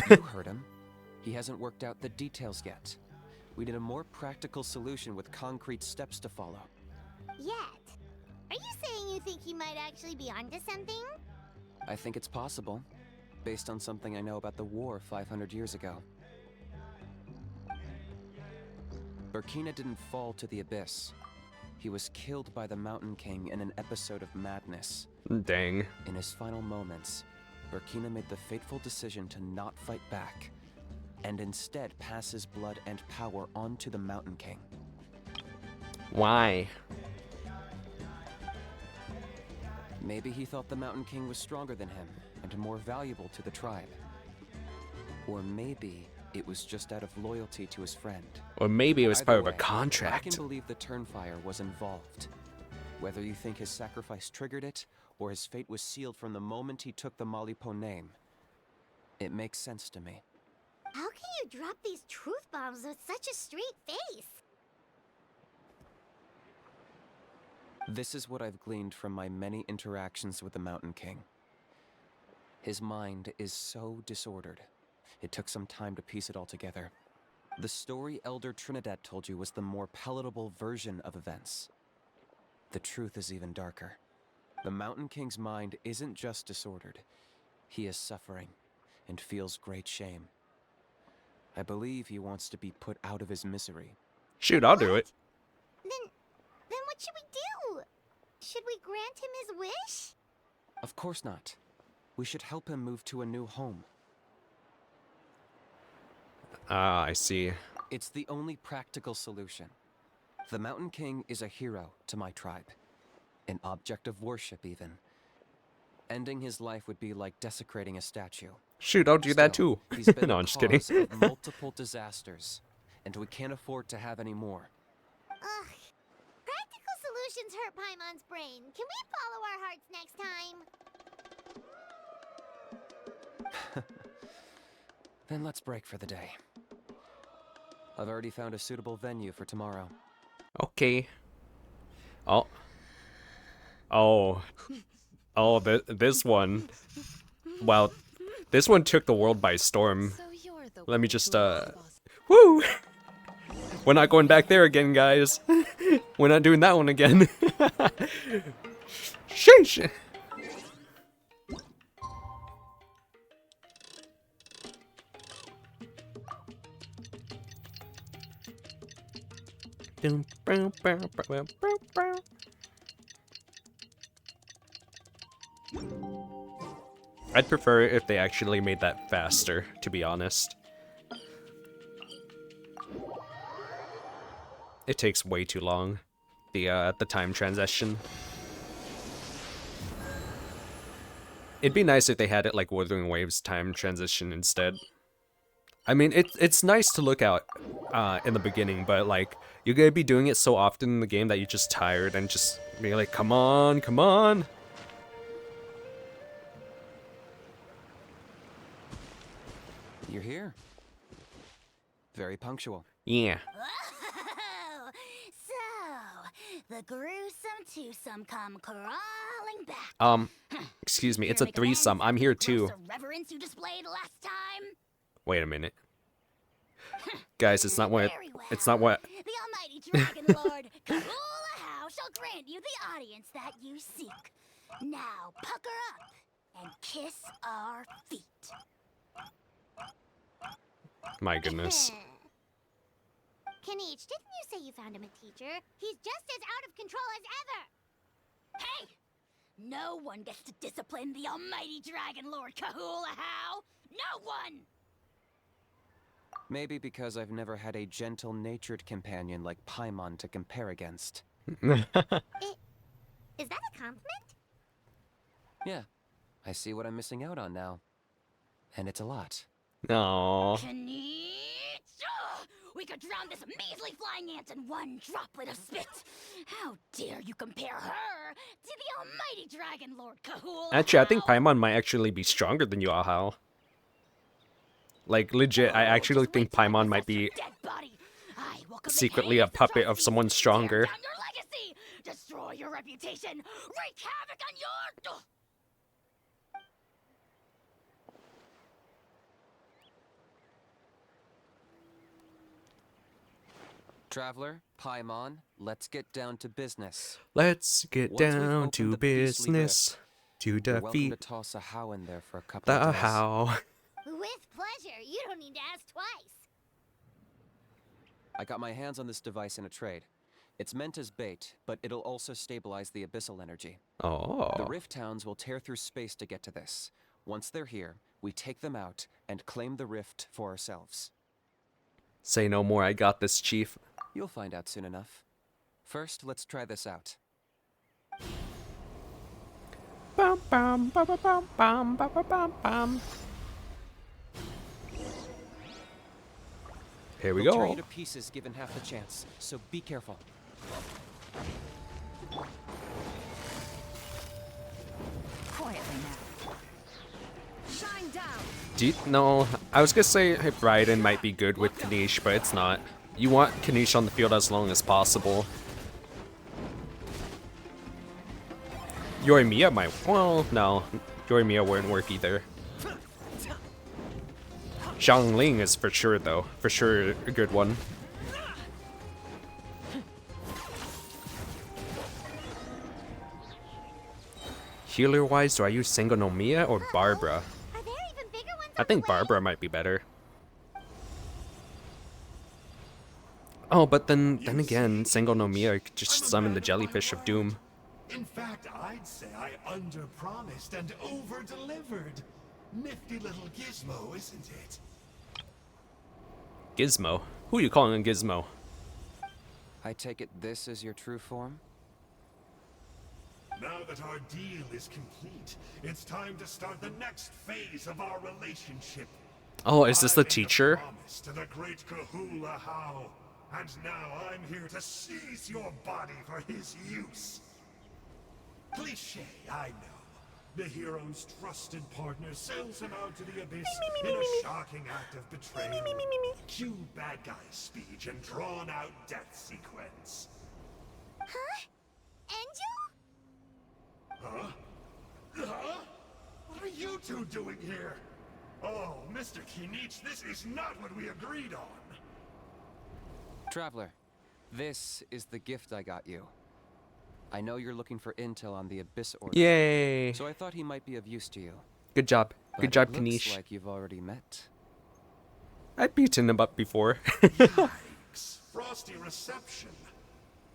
You heard him. He hasn't worked out the details yet. We need a more practical solution with concrete steps to follow. Yet. Are you saying you think he might actually be onto something? I think it's possible, based on something I know about the war 500 years ago. Burkina didn't fall to the abyss. He was killed by the Mountain King in an episode of madness. Dang. In his final moments, Burkina made the fateful decision to not fight back, and instead pass his blood and power on to the Mountain King. Why? Maybe he thought the Mountain King was stronger than him, and more valuable to the tribe. Or maybe it was just out of loyalty to his friend. Or maybe it was Either part of way, a contract. I can believe the Turnfire was involved. Whether you think his sacrifice triggered it, or his fate was sealed from the moment he took the Malipo name, it makes sense to me. How can you drop these truth bombs with such a straight face? This is what I've gleaned from my many interactions with the Mountain King. His mind is so disordered. It took some time to piece it all together. The story Elder Trinidad told you was the more palatable version of events. The truth is even darker. The Mountain King's mind isn't just disordered. He is suffering and feels great shame. I believe he wants to be put out of his misery. Shoot, I'll do it. Then what should we do? Should we grant him his wish? Of course not. We should help him move to a new home. Ah, I see. It's the only practical solution. The Mountain King is a hero to my tribe. An object of worship, even. Ending his life would be like desecrating a statue. Shoot, I'll do that too. He's been No, the I'm just kidding. cause of multiple disasters, and we can't afford to have any more. Ugh. Practical solutions hurt Paimon's brain. Can we follow our hearts next time? Then let's break for the day. I've already found a suitable venue for tomorrow. Okay. Oh. This one. Well, this one took the world by storm. Let me just, woo! We're not going back there again, guys. We're not doing that one again. Sheesh! I'd prefer if they actually made that faster, to be honest. It takes way too long, the time transition. It'd be nice if they had it like Wuthering Waves time transition instead. I mean, it's nice to look out in the beginning, but like, you're gonna be doing it so often in the game that you're just tired and just be like, come on, come on. You're here. Very punctual. Yeah. Oh, so the gruesome twosome come crawling back. Excuse me, it's a threesome. I'm here too. The reverence you displayed last time. Wait a minute. Guys, it's not what it's not what The almighty dragon lord Kahula shall grant you the audience that you seek. Now pucker up and kiss our feet. My goodness. Kinich, didn't you say you found him a teacher? He's just as out of control as ever! Hey! No one gets to discipline the almighty Dragon Lord Kahula-How! No one! Maybe because I've never had a gentle-natured companion like Paimon to compare against. Is that a compliment? Yeah, I see what I'm missing out on now. And it's a lot. Aww. Kinich! Ugh! We could drown this measly flying ant in one droplet of spit! How dare you compare her to the almighty Dragon Lord Kahula-How! Actually, I think Paimon might actually be stronger than Yuahao. Like, legit, I actually think Paimon might be secretly a puppet of someone stronger. Tear down your legacy! Destroy your reputation! Wreak havoc on your... Ugh! Traveler, Paimon, let's get down to business. Let's get Once we've down opened to the beastly business to You're welcome defeat to toss a how in there for a couple the of days. how. With pleasure. You don't need to ask twice. I got my hands on this device in a trade. It's meant as bait, but it'll also stabilize the abyssal energy. Oh. The Rift Towns will tear through space to get to this. Once they're here, we take them out and claim the rift for ourselves. Say no more, I got this, Chief. You'll find out soon enough. First, let's try this out. Bum, bum, bum, bum, bum, bum, bum, bum, bum. Here we They'll tear go. you to pieces given half the chance, so be careful. Quietly now. Shine down! No, I was gonna say Raiden might be good with Kinich, but it's not. You want Kinich on the field as long as possible. Yorimiya might. Well, no. Yorimiya wouldn't work either. Xiangling is for sure, though. For sure a good one. Healer-wise, do I use Sengonomiya or Barbara? Are there even bigger ones I on think the way? Barbara might be better. Oh, but then again, Sengonomiya could just summon the jellyfish of doom. In fact, I'd say I under-promised and over-delivered. Nifty little gizmo, isn't it? Gizmo? Who are you calling a Gizmo? I take it this is your true form? Now that our deal is complete, it's time to start the next phase of our relationship. Oh, is this I the made a teacher? promise to the great Kahula-How, and now I'm here to seize your body for his use. Cliché, I know. The hero's trusted partner sells him out to the abyss in a shocking act of betrayal. Cue bad guy speech and drawn-out death sequence. Huh? Angel? Huh? Huh? What are you two doing here? Oh, Mr. Kinich, this is not what we agreed on. Traveler, this is the gift I got you. I know you're looking for intel on the Abyss Order. Yay! So I thought he might be of use to you. Good job. But Good job, it looks Kinich. like you've already met. I've beaten him up before. Yikes. Frosty reception.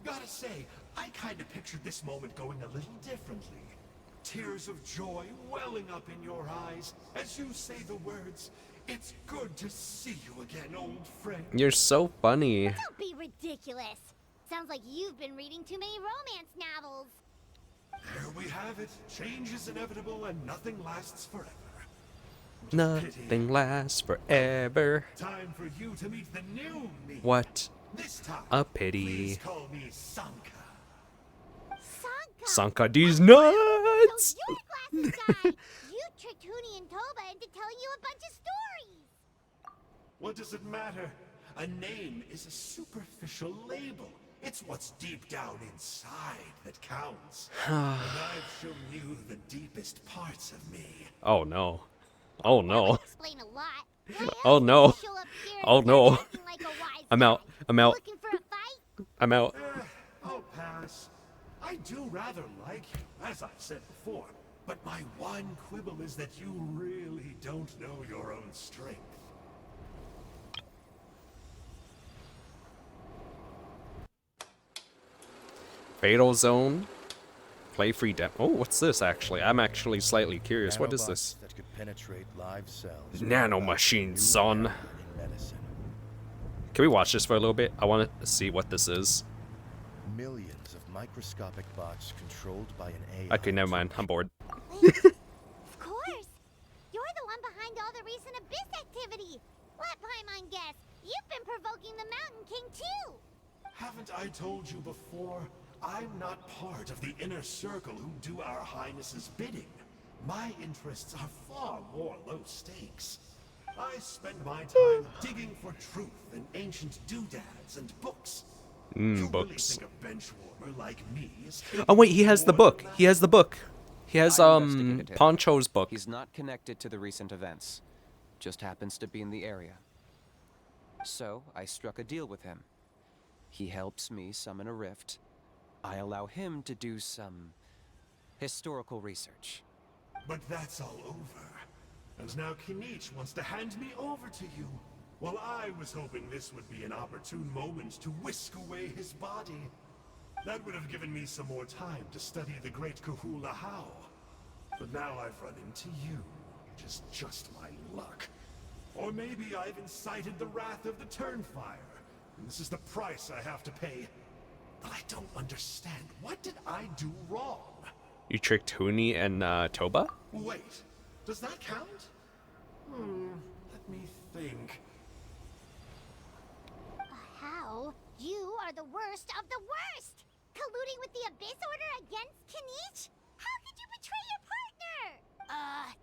Gotta say, I kinda pictured this moment going a little differently. Tears of joy welling up in your eyes as you say the words, "It's good to see you again, old friend." You're so funny. Don't be ridiculous. Sounds like you've been reading too many romance novels. There we have it. Change is inevitable and nothing lasts forever. Nothing lasts forever. Time for you to meet the new me. What This time, a pity. please call me Sanka. Sanka! Sanka these So nuts! you're the glasses guy! You tricked Huni and Toba into telling you a bunch of stories! What does it matter? A name is a superficial label. It's what's deep down inside that counts. And I've shown you the deepest parts of me. Oh no. Oh That no. would explain a lot. Why Oh else no. would you show up here Oh and no. acting like a wise I'm guy? out. I'm out. Looking for a fight? I'm out. I'll pass. I do rather like you, as I've said before. But my one quibble is that you really don't know your own strength. Fatal Zone. Play free demo. Oh, what's this actually? I'm actually slightly curious. What is this? That could penetrate live cells. Nano machine, son. Can we watch this for a little bit? I want to see what this is. Millions of microscopic bots controlled by an AI. Okay, never mind. I'm bored. Of course! You're the one behind all the recent Abyss activity! Let Paimon guess, you've been provoking the Mountain King too! Haven't I told you before? I'm not part of the inner circle who do our highnesses' bidding. My interests are far more low stakes. I spend my time digging for truth in ancient doodads and books. You Books. really think a benchwarmer like me is Oh wait, he has the book. He has the book. He has I investigated him. Poncho's book. He's not connected to the recent events. Just happens to be in the area. So, I struck a deal with him. He helps me summon a rift. I allow him to do some historical research. But that's all over. And now Kinich wants to hand me over to you. Well, I was hoping this would be an opportune moment to whisk away his body. That would have given me some more time to study the great Kahula How. But now I've run into you, which is just my luck. Or maybe I've incited the wrath of the Turnfire, and this is the price I have to pay. But I don't understand. What did I do wrong? You tricked Huni and Toba? Wait, does that count? Let me think. How? You are the worst of the worst! Colluding with the Abyss Order against Kinich? How could you betray your partner?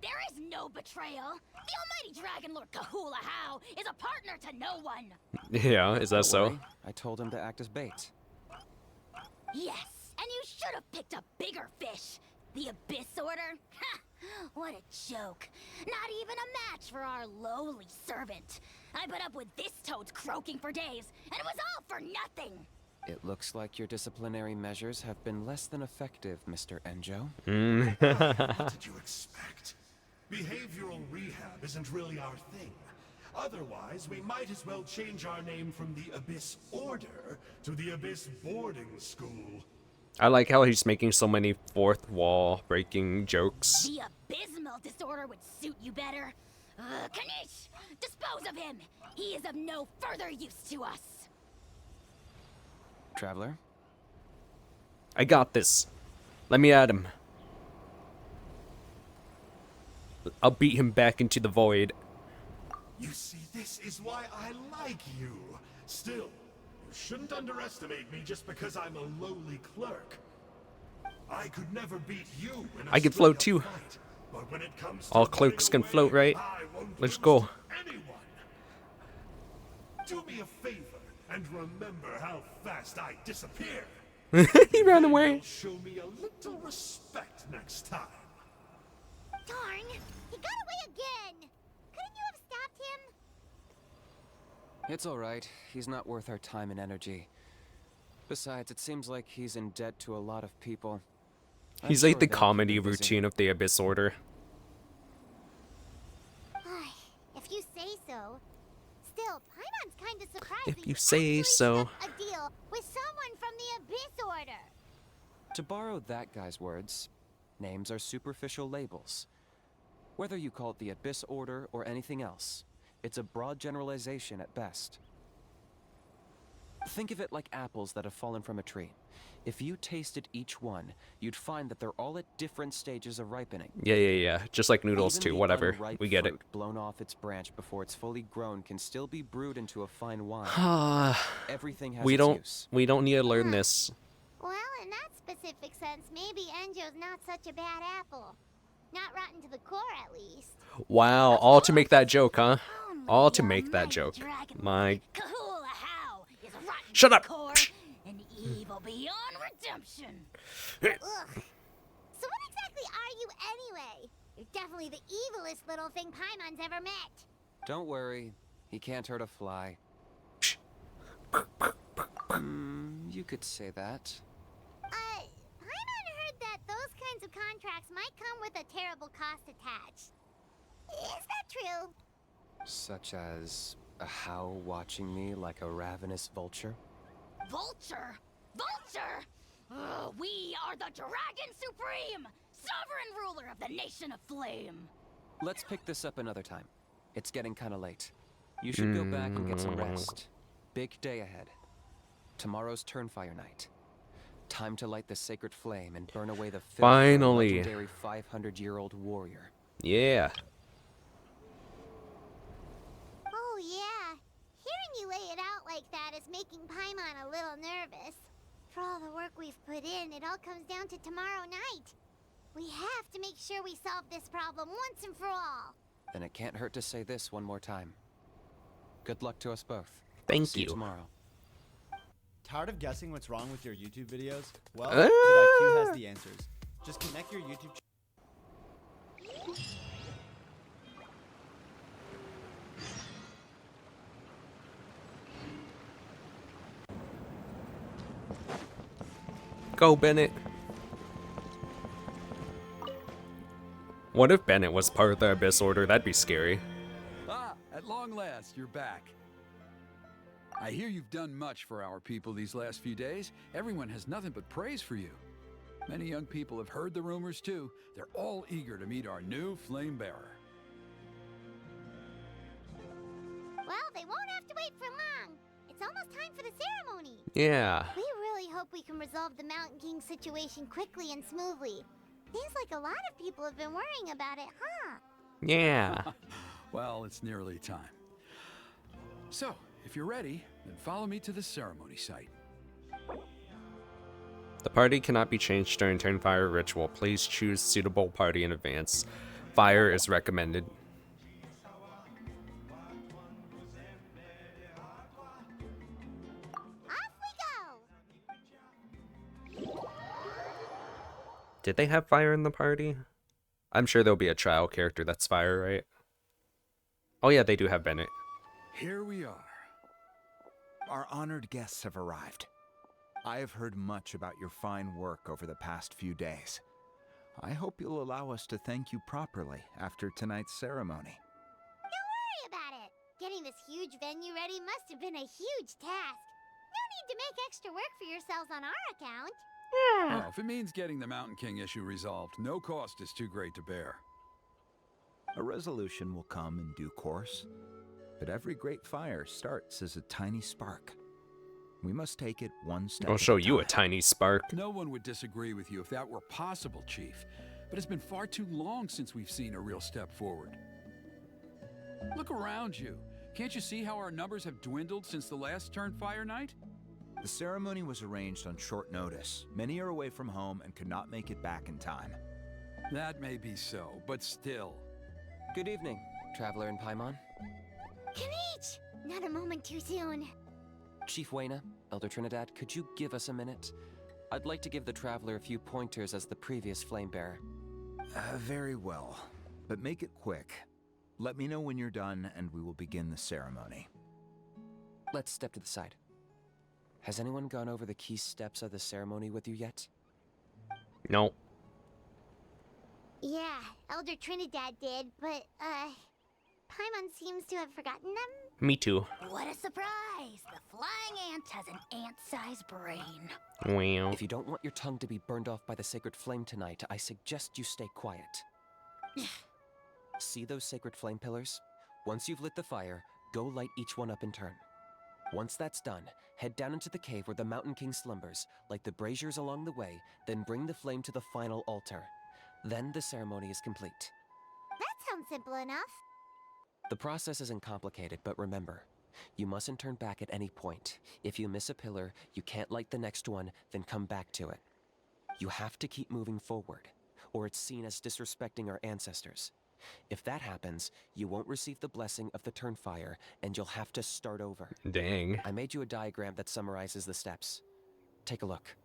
There is no betrayal. The almighty Dragon Lord Kahula How is a partner to no one. Yeah, is that Don't so? worry, I told him to act as bait. Yes, and you should have picked a bigger fish. The Abyss Order? Ha! What a joke. Not even a match for our lowly servant. I put up with this toad's croaking for days, and it was all for nothing. It looks like your disciplinary measures have been less than effective, Mr. Enjo. What did you expect? Behavioral rehab isn't really our thing. Otherwise, we might as well change our name from the Abyss Order to the Abyss Boarding School. I like how he's making so many fourth wall breaking jokes. The abysmal disorder would suit you better. Kinich! Dispose of him! He is of no further use to us. Traveler? I got this. Let me at him. I'll beat him back into the void. You see, this is why I like you. Still, you shouldn't underestimate me just because I'm a lowly clerk. I could never beat you in a I can float too. fight, but when it comes to All clerks can running float, away, right? I won't Let's lose go. to anyone. Do me a favor and remember how fast I disappear. He ran away. You'll show me a little respect next time. Darn! He got away again! Couldn't you have stopped him? It's alright. He's not worth our time and energy. Besides, it seems like he's in debt to a lot of people. He's like the comedy routine of the Abyss Order. If you say so. Still, Paimon's kind of surprised If that you you say actually so. struck a deal with someone from the Abyss Order. To borrow that guy's words, names are superficial labels. Whether you call it the Abyss Order or anything else, it's a broad generalization at best. Think of it like apples that have fallen from a tree. If you tasted each one, you'd find that they're all at different stages of ripening. Yeah. Just like noodles Even too, the whatever. unripe We get it. fruit blown off its branch before it's fully grown can still be brewed into a fine wine. Everything has its use. We don't need to learn this. Well, in that specific sense, maybe Enjo's not such a bad apple. Not rotten to the core, at least. Wow, all to make that joke, huh? All to make that joke. My. Kahula How is rotten Shut to up! the core and evil beyond redemption. Ugh. So what exactly are you anyway? You're definitely the evilest little thing Paimon's ever met. Don't worry, he can't hurt a fly. You could say that. Paimon heard that those kinds of contracts might come with a terrible cost attached. Is that true? Such as a How watching me like a ravenous vulture? Vulture? Vulture? We are the Dragon Supreme, sovereign ruler of the Nation of Flame. Let's pick this up another time. It's getting kinda late. You should go back and get some rest. Big day ahead. Tomorrow's Turnfire night. Time to light the sacred flame and burn away the filth of a Finally. legendary 500-year-old warrior. Yeah. Oh yeah. Hearing you lay it out like that is making Paimon a little nervous. For all the work we've put in, it all comes down to tomorrow night. We have to make sure we solve this problem once and for all. Then it can't hurt to say this one more time. Good luck to us both. Thank See you you. tomorrow. Tired of guessing what's wrong with your YouTube videos? Well, vidIQ has the answers. Just connect your YouTube Go, Bennett. What if Bennett was part of the Abyss Order? That'd be scary. Ah, at long last, you're back. I hear you've done much for our people these last few days. Everyone has nothing but praise for you. Many young people have heard the rumors too. They're all eager to meet our new flame bearer. Well, they won't have to wait for long. It's almost time for the ceremony. Yeah. We really hope we can resolve the Mountain King situation quickly and smoothly. Seems like a lot of people have been worrying about it, huh? Yeah. Well, it's nearly time. So, if you're ready, then follow me to the ceremony site. The party cannot be changed during Turnfire ritual. Please choose suitable party in advance. Fire is recommended. Did they have fire in the party? I'm sure there'll be a trial character that's fire, right? Oh yeah, they do have Bennett. Here we are. Our honored guests have arrived. I have heard much about your fine work over the past few days. I hope you'll allow us to thank you properly after tonight's ceremony. Don't worry about it. Getting this huge venue ready must have been a huge task. No need to make extra work for yourselves on our account. Well, if it means getting the Mountain King issue resolved, no cost is too great to bear. A resolution will come in due course, but every great fire starts as a tiny spark. We must take it one step I'll at show a you a time. tiny spark. No one would disagree with you if that were possible, Chief. But it's been far too long since we've seen a real step forward. Look around you. Can't you see how our numbers have dwindled since the last Turnfire night? The ceremony was arranged on short notice. Many are away from home and could not make it back in time. That may be so, but still. Good evening, Traveler in Paimon. Kinich! Not a moment too soon. Chief Wayna, Elder Trinidad, could you give us a minute? I'd like to give the Traveler a few pointers as the previous flame bearer. Very well, but make it quick. Let me know when you're done and we will begin the ceremony. Let's step to the side. Has anyone gone over the key steps of the ceremony with you yet? No. Yeah, Elder Trinidad did, but, Paimon seems to have forgotten them. Me too. What a surprise! The flying ant has an ant-sized brain. Wow. If you don't want your tongue to be burned off by the sacred flame tonight, I suggest you stay quiet. See those sacred flame pillars? Once you've lit the fire, go light each one up in turn. Once that's done, head down into the cave where the Mountain King slumbers, light the braziers along the way, then bring the flame to the final altar. Then the ceremony is complete. That sounds simple enough. The process isn't complicated, but remember, you mustn't turn back at any point. If you miss a pillar, you can't light the next one, then come back to it. You have to keep moving forward, or it's seen as disrespecting our ancestors. If that happens, you won't receive the blessing of the Turnfire, and you'll have to start over. Dang. I made you a diagram that summarizes the steps. Take a look.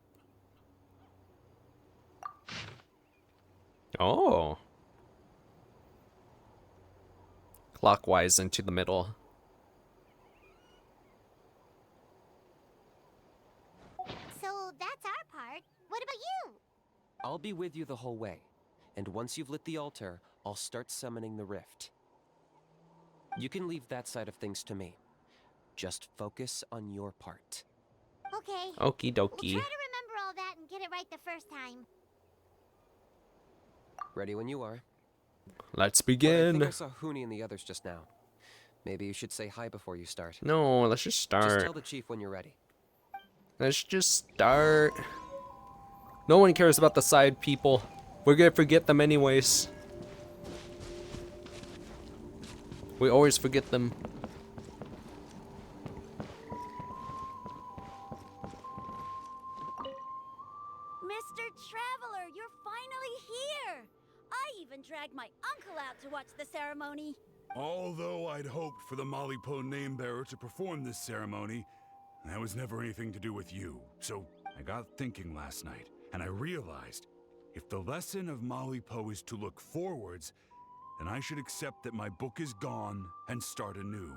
Oh. Clockwise into the middle. So that's our part. What about you? I'll be with you the whole way, and once you've lit the altar, I'll start summoning the rift. You can leave that side of things to me. Just focus on your part. Okay. Okie dokie. We'll try to remember all that and get it right the first time. Ready when you are. Let's I begin. think I saw Huni and the others just now. Maybe you should say hi before you start. No, let's just start. Just tell the chief when you're ready. Let's just start. No one cares about the side people. We're gonna forget them anyways. We always forget them. Mr. Traveler, you're finally here! I even dragged my uncle out to watch the ceremony. Although I'd hoped for the Malipo name bearer to perform this ceremony, that was never anything to do with you. So I got thinking last night, and I realized if the lesson of Malipo is to look forwards, then I should accept that my book is gone and start anew.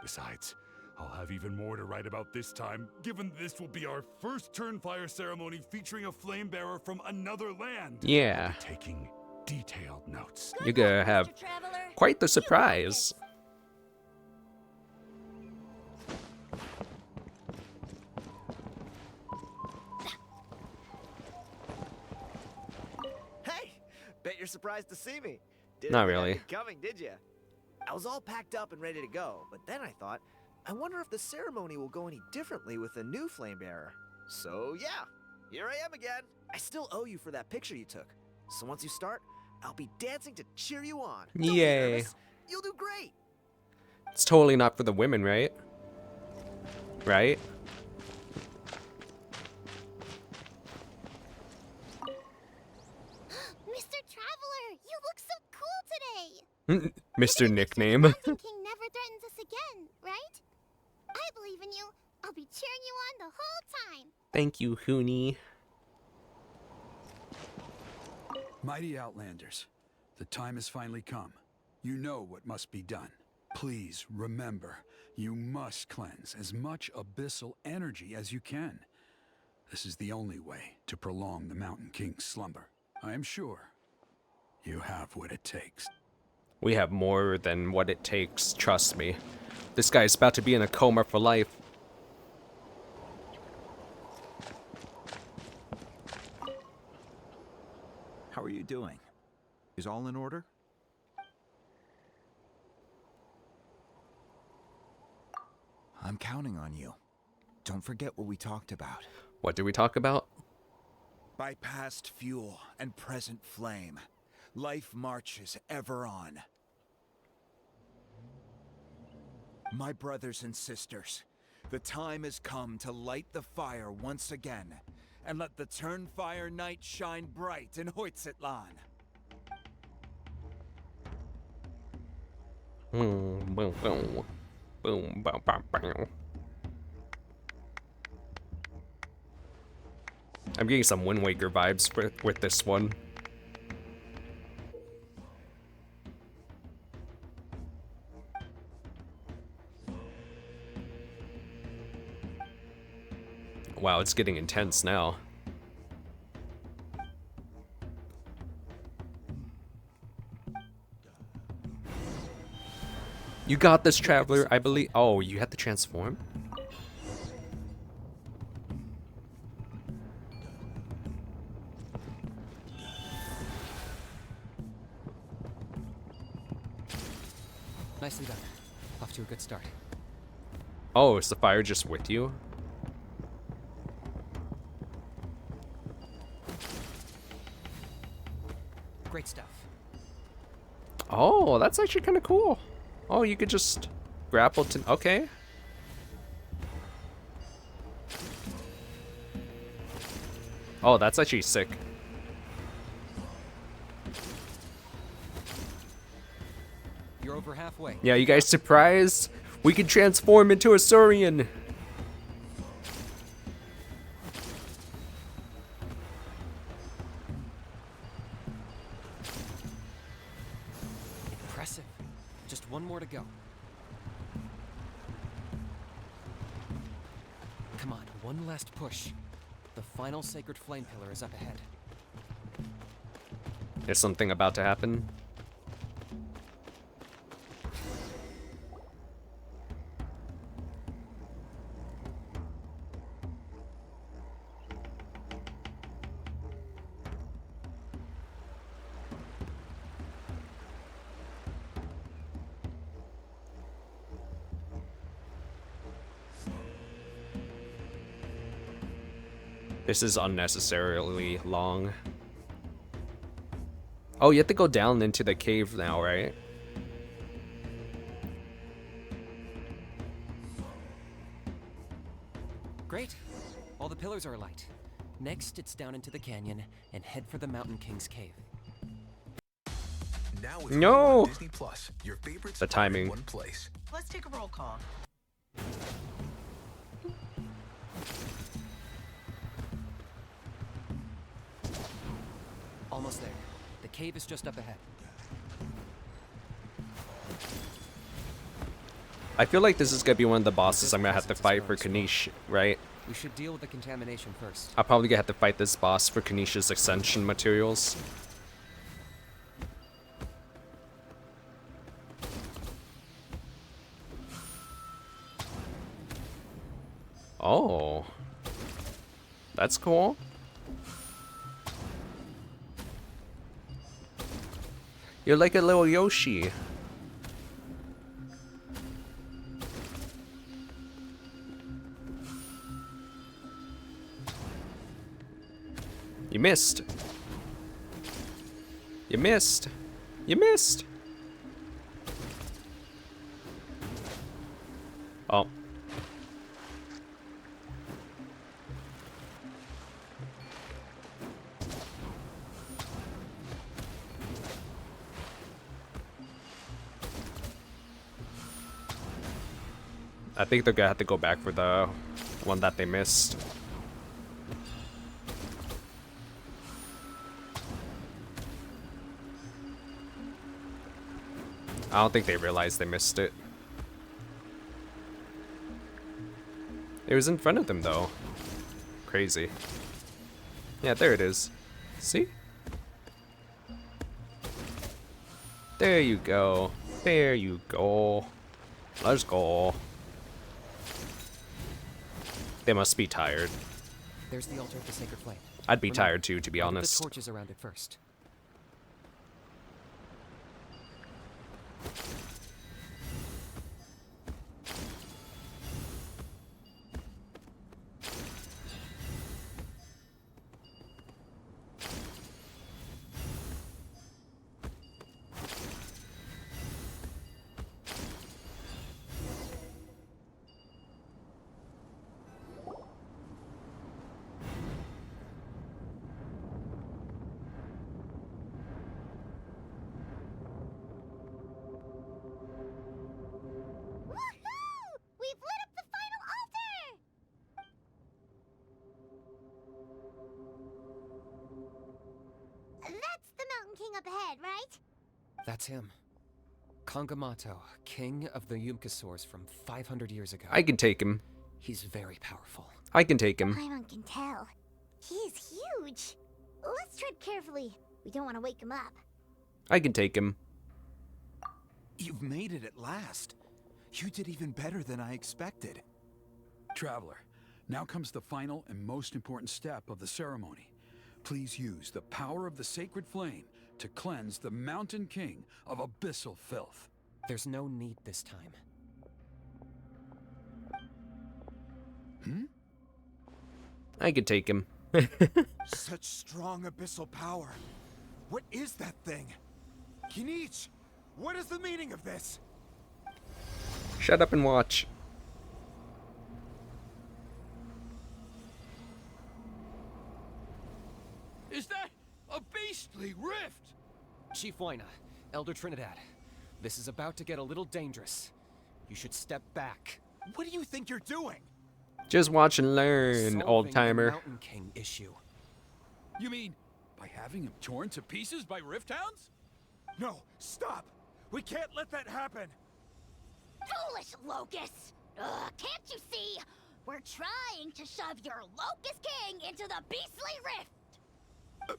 Besides, I'll have even more to write about this time, given this will be our first Turnfire ceremony featuring a flame bearer from another land. Yeah. I'll be taking detailed notes. You're gonna have quite the surprise. Hey, bet you're surprised to see me. Didn't Not think I'd really. be coming, did you? I was all packed up and ready to go, but then I thought, I wonder if the ceremony will go any differently with the new flame bearer. So yeah, here I am again. I still owe you for that picture you took. So once you start, I'll be dancing to cheer you on. Don't be Yay. nervous. You'll do great. It's totally not for the women, right? Right? Mr. Traveler, you look so cool today. Mr. Nickname. Mountain King never threatens us again, right? I believe in you. I'll be cheering you on the whole time. Thank you, Huni. Mighty Outlanders, the time has finally come. You know what must be done. Please remember, you must cleanse as much abyssal energy as you can. This is the only way to prolong the Mountain King's slumber. I am sure you have what it takes. We have more than what it takes, trust me. This guy's about to be in a coma for life. How are you doing? Is all in order? I'm counting on you. Don't forget what we talked about. What did we talk about? By past fuel and present flame, life marches ever on. My brothers and sisters, the time has come to light the fire once again, and let the Turnfire night shine bright in Hoytzitlan. Boom, boom, boom. Boom, bow, bow, bow. I'm getting some Wind Waker vibes with this one. Wow, it's getting intense now. You got this, Traveler. I believe. Oh, you had to transform? Nicely done. Off to a good start. Oh, is the fire just with you? Great stuff. Oh, that's actually kind of cool. Oh, you could just grapple to... Okay. Oh, that's actually sick. You're over halfway. Yeah, you guys surprised? We can transform into a Saurian. Impressive. Just one more to go. Come on, one last push. The final sacred flame pillar is up ahead. Is something about to happen? This is unnecessarily long. Oh, you have to go down into the cave now, right? Great. All the pillars are alight. Next, it's down into the canyon and head for the Mountain King's cave. Now with No! Disney Plus, your favorites The timing. are in one place. Let's take a roll call. Almost there. The cave is just up ahead. I feel like this is gonna be one of the bosses I'm gonna have to fight for Kinich, right? We should deal with the contamination first. I'll probably gonna have to fight this boss for Kinich's ascension materials. Oh. That's cool. You're like a little Yoshi. You missed. You missed. You missed. Oh. I think they're gonna have to go back for the one that they missed. I don't think they realized they missed it. It was in front of them though. Crazy. Yeah, there it is. See? There you go. There you go. Let's go. They must be tired. There's the altar of the sacred flame. I'd be Remember, tired too, to be light honest. the torches around it first. We've lit up the final altar! That's the Mountain King up ahead, right? That's him. Kangamato, king of the Yupanqui from 500 years ago. I can take him. He's very powerful. I can take him. Paimon can tell. He is huge. Let's tread carefully. We don't want to wake him up. I can take him. You've made it at last. You did even better than I expected. Traveler, now comes the final and most important step of the ceremony. Please use the power of the sacred flame to cleanse the Mountain King of abyssal filth. There's no need this time. I can take him. Such strong abyssal power. What is that thing? Kinich, what is the meaning of this? Shut up and watch. Is that a beastly rift? Chief Huayna, Elder Trinidad, this is about to get a little dangerous. You should step back. What do you think you're doing? Just watch and learn, Solving old the timer. Mountain King issue. You mean by having him torn to pieces by rift hounds? No, stop! We can't let that happen! Foolish Locust! Can't you see? We're trying to shove your Locust King into the beastly rift!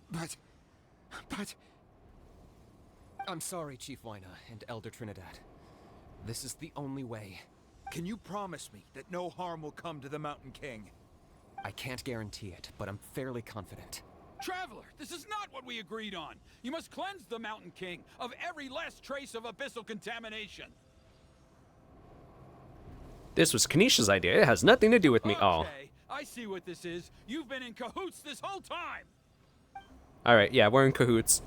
But... I'm sorry, Chief Huayna and Elder Trinidad. This is the only way. Can you promise me that no harm will come to the Mountain King? I can't guarantee it, but I'm fairly confident. Traveler, this is not what we agreed on. You must cleanse the Mountain King of every last trace of abyssal contamination. This was Kaniche's idea. It has nothing to do with me. Oh. Okay, I see what this is. You've been in cahoots this whole time. All right, yeah, we're in cahoots.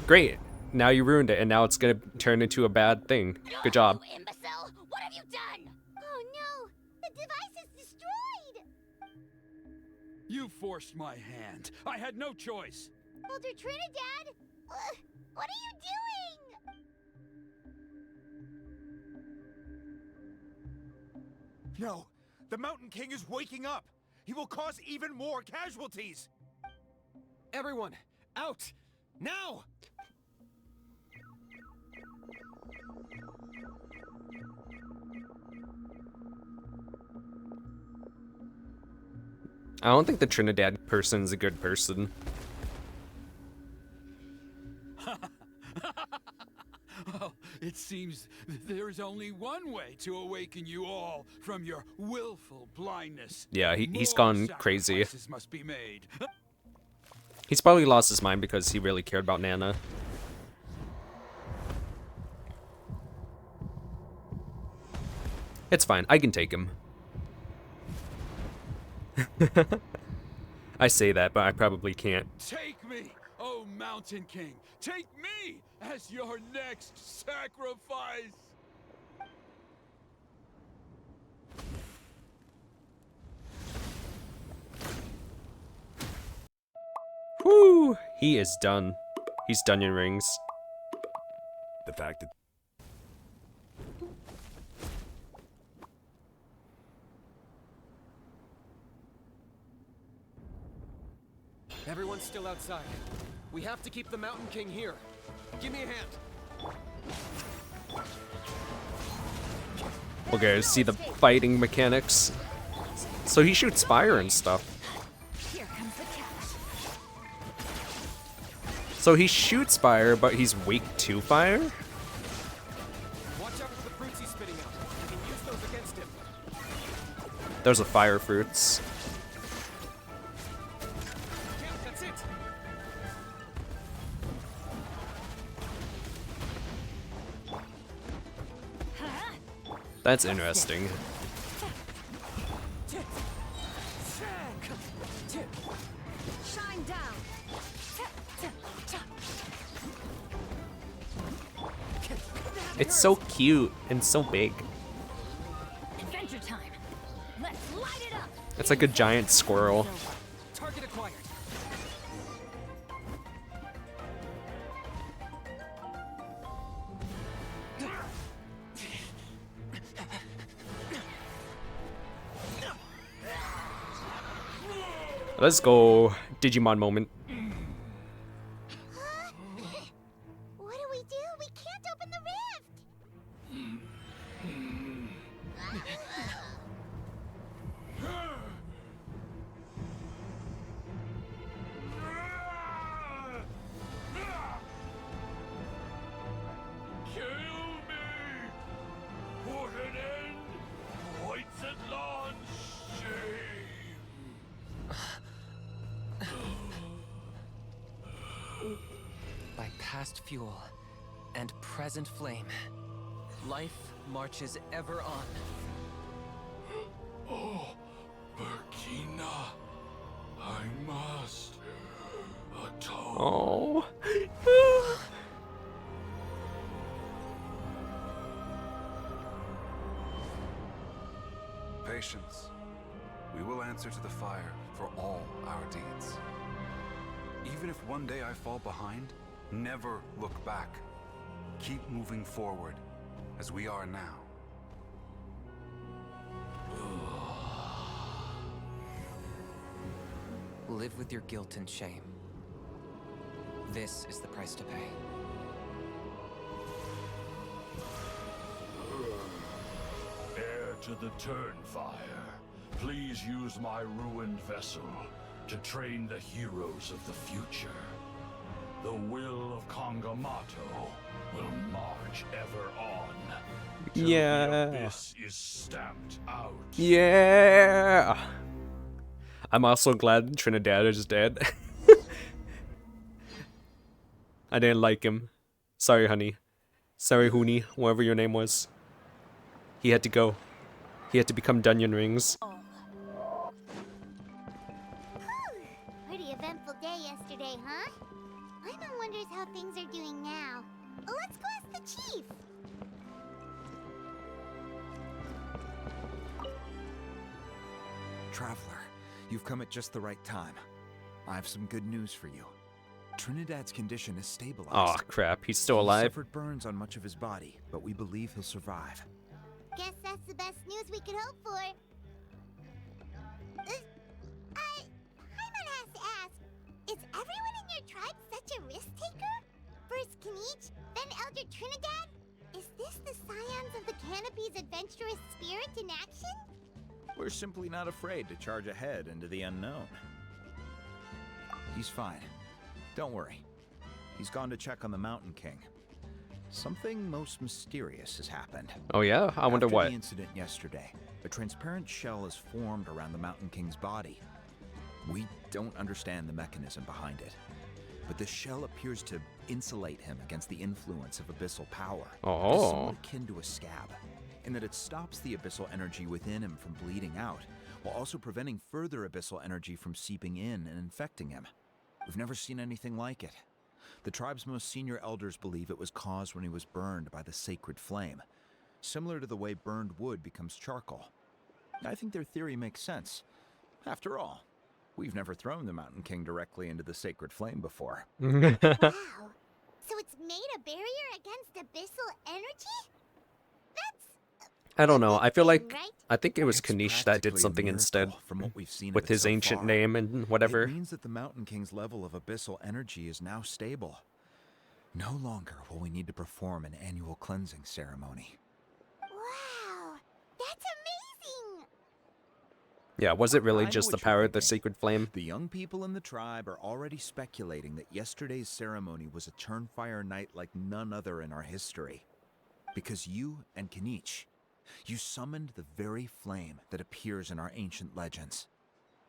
Great. Now you ruined it, and now it's gonna turn into a bad thing. Good job. You imbecile! What have you done? Oh no! The device is destroyed! You forced my hand. I had no choice. Elder Trinidad? What are you doing? No! The Mountain King is waking up! He will cause even more casualties! Everyone, out! Now! I don't think the Trinidad person's a good person. Well, it seems there's only one way to awaken you all from your willful blindness. Yeah, he's More gone crazy. sacrifices must be made. He's probably lost his mind because he really cared about Nana. It's fine, I can take him. I say that, but I probably can't. Take me, oh Mountain King. Take me as your next sacrifice. Woo! He is done. He's done in rings. The fact that Everyone's still outside. We have to keep the Mountain King here. Give me a hand. Okay, see the fighting mechanics. So he shoots fire and stuff. Here comes the catch. So he shoots fire, but he's weak to fire? Watch out for the fruits he's spitting out. You can use those against him. Those are fire fruits. Yeah, that's it. That's interesting. Shine down. It's so cute and so big. Adventure time. Let's light it up. It's like a giant squirrel. Target acquired. Let's go. Digimon moment. What do we do? We can't open the rift! kill me! Put an end to White's shame! By past fuel and present flame, life marches ever on. Oh, Burkina, I must atone. Oh. Patience. We will answer to the fire for all our deeds. Even if one day I fall behind, never look back. Keep moving forward, as we are now. Live with your guilt and shame. This is the price to pay. Heir to the Turnfire, please use my ruined vessel to train the heroes of the future. The will of Kangamato will march ever on. Till Yeah. the abyss is stamped out. Yeah. I'm also glad Trinidad is dead. I didn't like him. Sorry, honey. Sorry, Hoonie, whatever your name was. He had to go. He had to become Dunyan Rings. Pretty eventful day yesterday, huh? Paimon wonders how things are doing now. Let's go ask the chief. Traveler, you've come at just the right time. I have some good news for you. Trinidad's condition is stabilized. Aw, crap. He's still He alive? suffered burns on much of his body, but we believe he'll survive. Guess that's the best news we could hope for. Paimon has to ask, is everyone in your tribe such a risk taker? First Kinich, then Elder Trinidad? Is this the scions of the Canopy's adventurous spirit in action? We're simply not afraid to charge ahead into the unknown. He's fine. Don't worry. He's gone to check on the Mountain King. Something most mysterious has happened. Oh yeah? I wonder After what. the incident yesterday, a transparent shell is formed around the Mountain King's body. We don't understand the mechanism behind it, but the shell appears to insulate him against the influence of abyssal power. Oh. It's somewhat akin to a scab, in that it stops the abyssal energy within him from bleeding out, while also preventing further abyssal energy from seeping in and infecting him. We've never seen anything like it. The tribe's most senior elders believe it was caused when he was burned by the sacred flame, similar to the way burned wood becomes charcoal. I think their theory makes sense. After all, we've never thrown the Mountain King directly into the sacred flame before. Wow. So it's made a barrier against abyssal energy? That's I don't know. I feel like right? I think it was It's Kinich that did practically a something miracle instead from what we've seen of with it his so ancient far. name and whatever. It means that the Mountain King's level of abyssal energy is now stable. No longer will we need to perform an annual cleansing ceremony. Wow. That's amazing. Yeah, was it really I know just the what you're power of the thinking. sacred flame? The young people in the tribe are already speculating that yesterday's ceremony was a Turnfire night like none other in our history. Because you and Kinich, you summoned the very flame that appears in our ancient legends.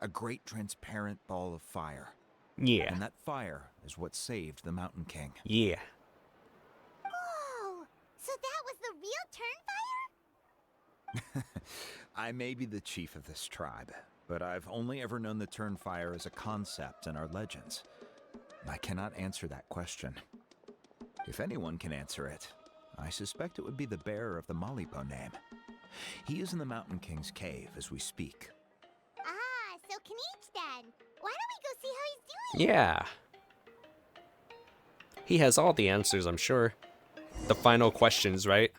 A great transparent ball of fire. Yeah. And that fire is what saved the Mountain King. Yeah. Whoa. So that was the real Turnfire? I may be the chief of this tribe, but I've only ever known the Turnfire as a concept in our legends. I cannot answer that question. If anyone can answer it, I suspect it would be the bearer of the Malipo name. He is in the Mountain King's cave as we speak. Ah, so Kinich then. Why don't we go see how he's doing? Yeah. He has all the answers, I'm sure. The final questions, right?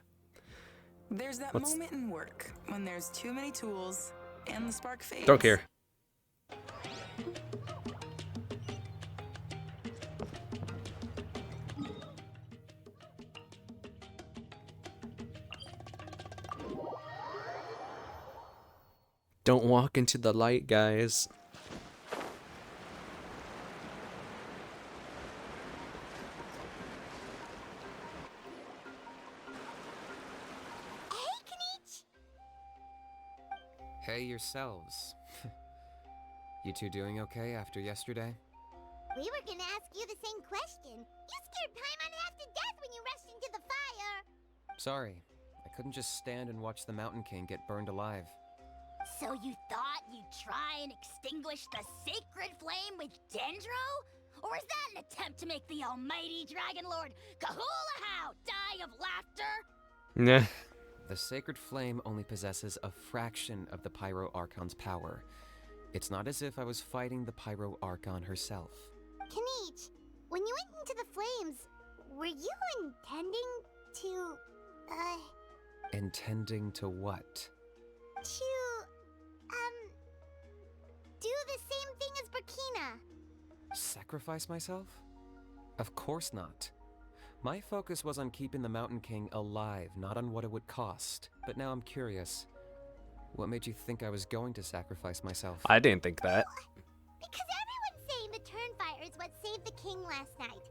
There's that What's- moment in work when there's too many tools and the spark fades. Don't care. Don't walk into the light, guys. Hey, Kinich. Hey yourselves. You two doing okay after yesterday? We were gonna ask you the same question. You scared Paimon half to death when you rushed into the fire. Sorry, I couldn't just stand and watch the Mountain King get burned alive. So you thought you'd try and extinguish the sacred flame with Dendro? Or is that an attempt to make the almighty Dragon Lord Kahulahau die of laughter? Nah. The sacred flame only possesses a fraction of the Pyro Archon's power. It's not as if I was fighting the Pyro Archon herself. Kinich, when you went into the flames, were you intending to, Intending to what? do the same thing as Burkina? Sacrifice myself? Of course not. My focus was on keeping the Mountain King alive, not on what it would cost. But now I'm curious. What made you think I was going to sacrifice myself? I didn't think that. Because everyone's saying the Turnfire is what saved the king last night.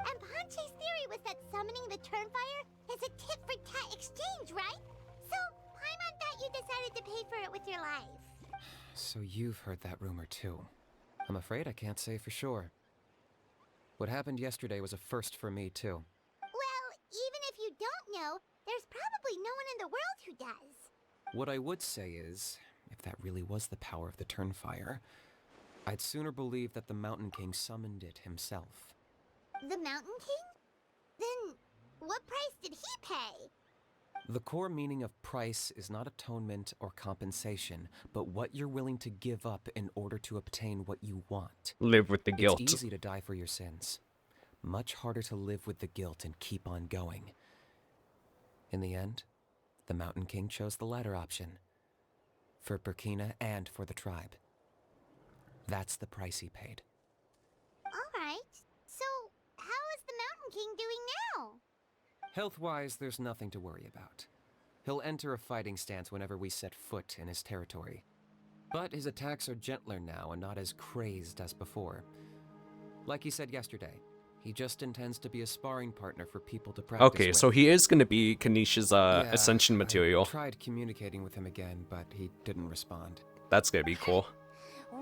And Ponche's theory was that summoning the Turnfire is a tit-for-tat exchange, right? So, Paimon thought you decided to pay for it with your life. So you've heard that rumor too. I'm afraid I can't say for sure. What happened yesterday was a first for me too. Well, even if you don't know, there's probably no one in the world who does. What I would say is, if that really was the power of the Turnfire, I'd sooner believe that the Mountain King summoned it himself. The Mountain King? Then what price did he pay? The core meaning of price is not atonement or compensation, but what you're willing to give up in order to obtain what you want. Live with the guilt. It's easy to die for your sins. Much harder to live with the guilt and keep on going. In the end, the Mountain King chose the latter option. For Burkina and for the tribe. That's the price he paid. Alright, so how is the Mountain King doing now? Health-wise, there's nothing to worry about. He'll enter a fighting stance whenever we set foot in his territory. But his attacks are gentler now and not as crazed as before. Like he said yesterday, he just intends to be a sparring partner for people to practice Okay, with. so he is going to be Kanich's ascension material. I tried communicating with him again, but he didn't respond. That's going to be cool.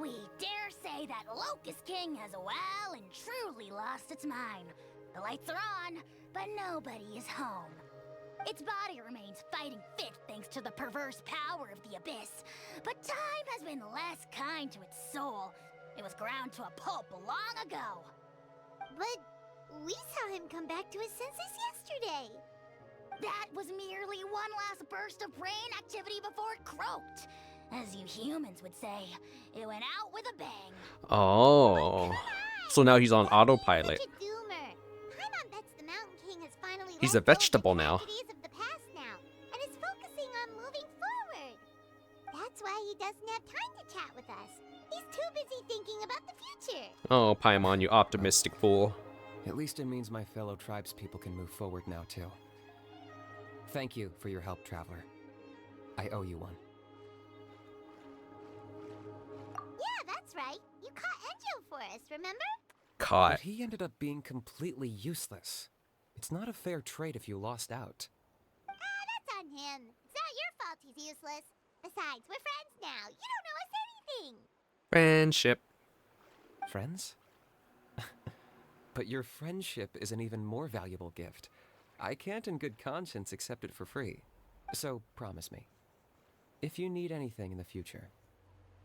We dare say that Locust King has well and truly lost its mind. The lights are on, but nobody is home. Its body remains fighting fit thanks to the perverse power of the Abyss, but time has been less kind to its soul. It was ground to a pulp long ago. But we saw him come back to his senses yesterday. That was merely one last burst of brain activity before it croaked. As you humans would say, it went out with a bang. Oh. So now he's on autopilot. Such a doomer. Paimon bets the Mountain King has finally He's a let go of vegetable the now. tragedies of the past now, and is focusing on moving forward. That's why he doesn't have time to chat with us. He's too busy thinking about the future. Oh, Paimon, you optimistic fool. At least it means my fellow tribespeople can move forward now, too. Thank you for your help, Traveler. I owe you one. Yeah, that's right. You caught Enjo for us, remember? Caught. But he ended up being completely useless. It's not a fair trade if you lost out. That's on him. It's not your fault he's useless. Besides, we're friends now. You don't know us anything. Friendship. Friends? But your friendship is an even more valuable gift. I can't in good conscience accept it for free. So promise me, if you need anything in the future,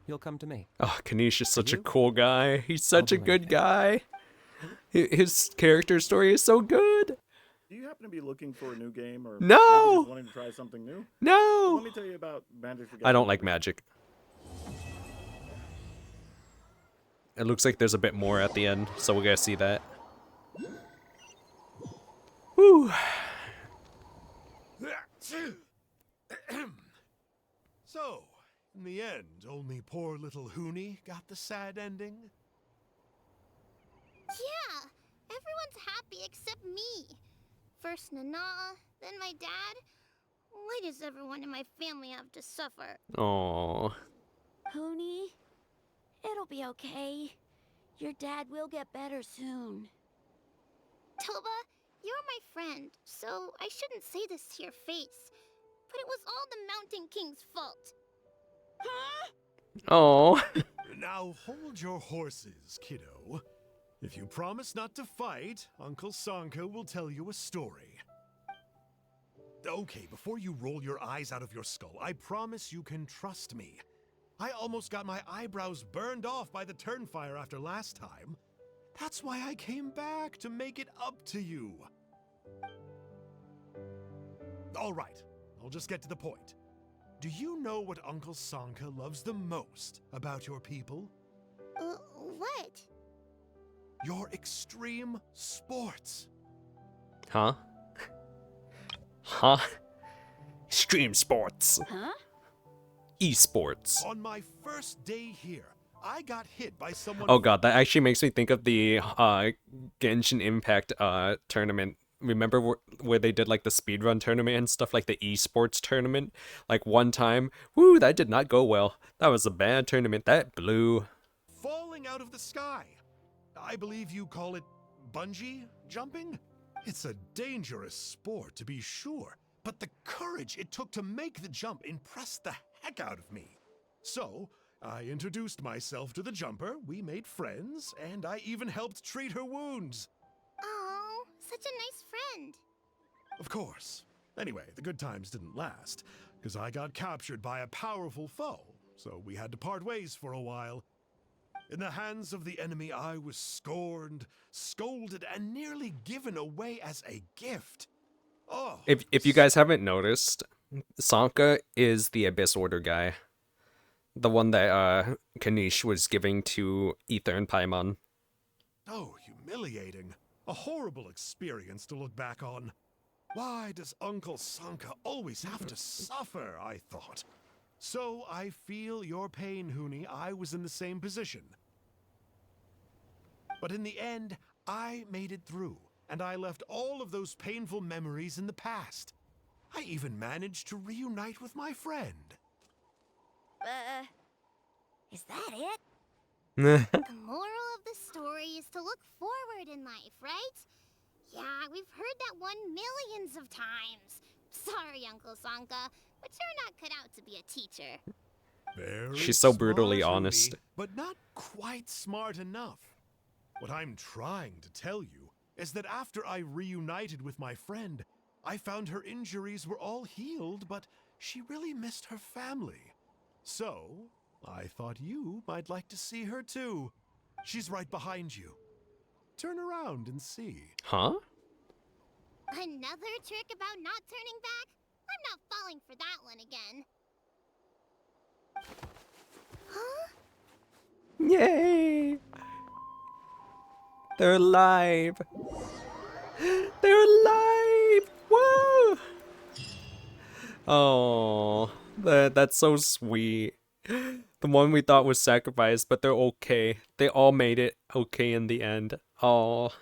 you'll come to me. Oh, Kinich is such a cool guy. He's such a good guy. His character story is so good. Do you happen to be looking for a new game or No! maybe just wanting to try something new? No! Let me tell you about Magic the Gathering. I don't like magic. It looks like there's a bit more at the end, so we're gonna see that. Woo! So, in the end, only poor little Huni got the sad ending? Yeah, everyone's happy except me. First Nana, then my dad. Why does everyone in my family have to suffer? Aww. Pony, it'll be okay. Your dad will get better soon. Toba, you're my friend, so I shouldn't say this to your face. But it was all the Mountain King's fault. Oh. Now hold your horses, kiddo. If you promise not to fight, Uncle Sanka will tell you a story. Okay, before you roll your eyes out of your skull, I promise you can trust me. I almost got my eyebrows burned off by the Turnfire after last time. That's why I came back, to make it up to you. All right, I'll just get to the point. Do you know what Uncle Sanka loves the most about your people? What? Your extreme sports. Huh? Huh? Extreme sports. Huh? Esports. On my first day here, I got hit by someone. Oh god, that actually makes me think of the Genshin Impact tournament. Remember where they did like the speedrun tournament and stuff, like the esports tournament? Like one time, woo, that did not go well. That was a bad tournament. That blew. Falling out of the sky. I believe you call it bungee jumping? It's a dangerous sport, to be sure, but the courage it took to make the jump impressed the heck out of me. So, I introduced myself to the jumper, we made friends, and I even helped treat her wounds. Oh, such a nice friend. Of course. Anyway, the good times didn't last, because I got captured by a powerful foe, so we had to part ways for a while. In the hands of the enemy, I was scorned, scolded, and nearly given away as a gift. Oh, If you guys haven't noticed, Sanka is the Abyss Order guy. The one that Kinich was giving to Ether and Paimon. so humiliating. A horrible experience to look back on. Why does Uncle Sanka always have to suffer, I thought. So I feel your pain, Huni. I was in the same position. But in the end, I made it through, and I left all of those painful memories in the past. I even managed to reunite with my friend. Is that it? The moral of the story is to look forward in life, right? Yeah, we've heard that one millions of times. Sorry, Uncle Sanka, but you're not cut out to be a teacher. Very She's so brutally smart, honest. Huni, but not quite smart enough. What I'm trying to tell you is that after I reunited with my friend, I found her injuries were all healed, but she really missed her family. So, I thought you might like to see her too. She's right behind you. Turn around and see. Huh? Another trick about not turning back? I'm not falling for that one again. Huh? Yay! They're alive! They're alive! Woo! Oh, that's so sweet. The one we thought was sacrificed, but they're okay. They all made it okay in the end. Oh,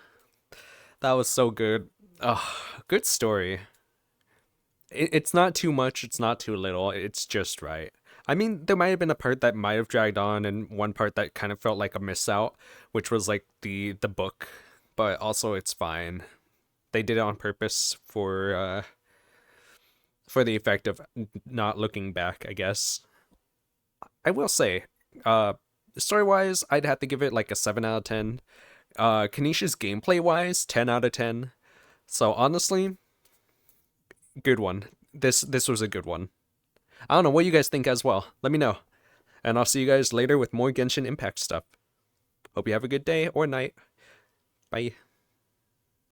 that was so good. Oh, good story. It's not too much, it's not too little, it's just right. I mean, there might have been a part that might have dragged on, and one part that kind of felt like a miss out, which was like the book, but also it's fine. They did it on purpose for the effect of not looking back, I guess. I will say, story-wise, I'd have to give it like a 7 out of 10. Kinich's gameplay-wise, 10 out of 10. So honestly, good one. This was a good one. I don't know what you guys think as well. Let me know. And I'll see you guys later with more Genshin Impact stuff. Hope you have a good day or night. Bye.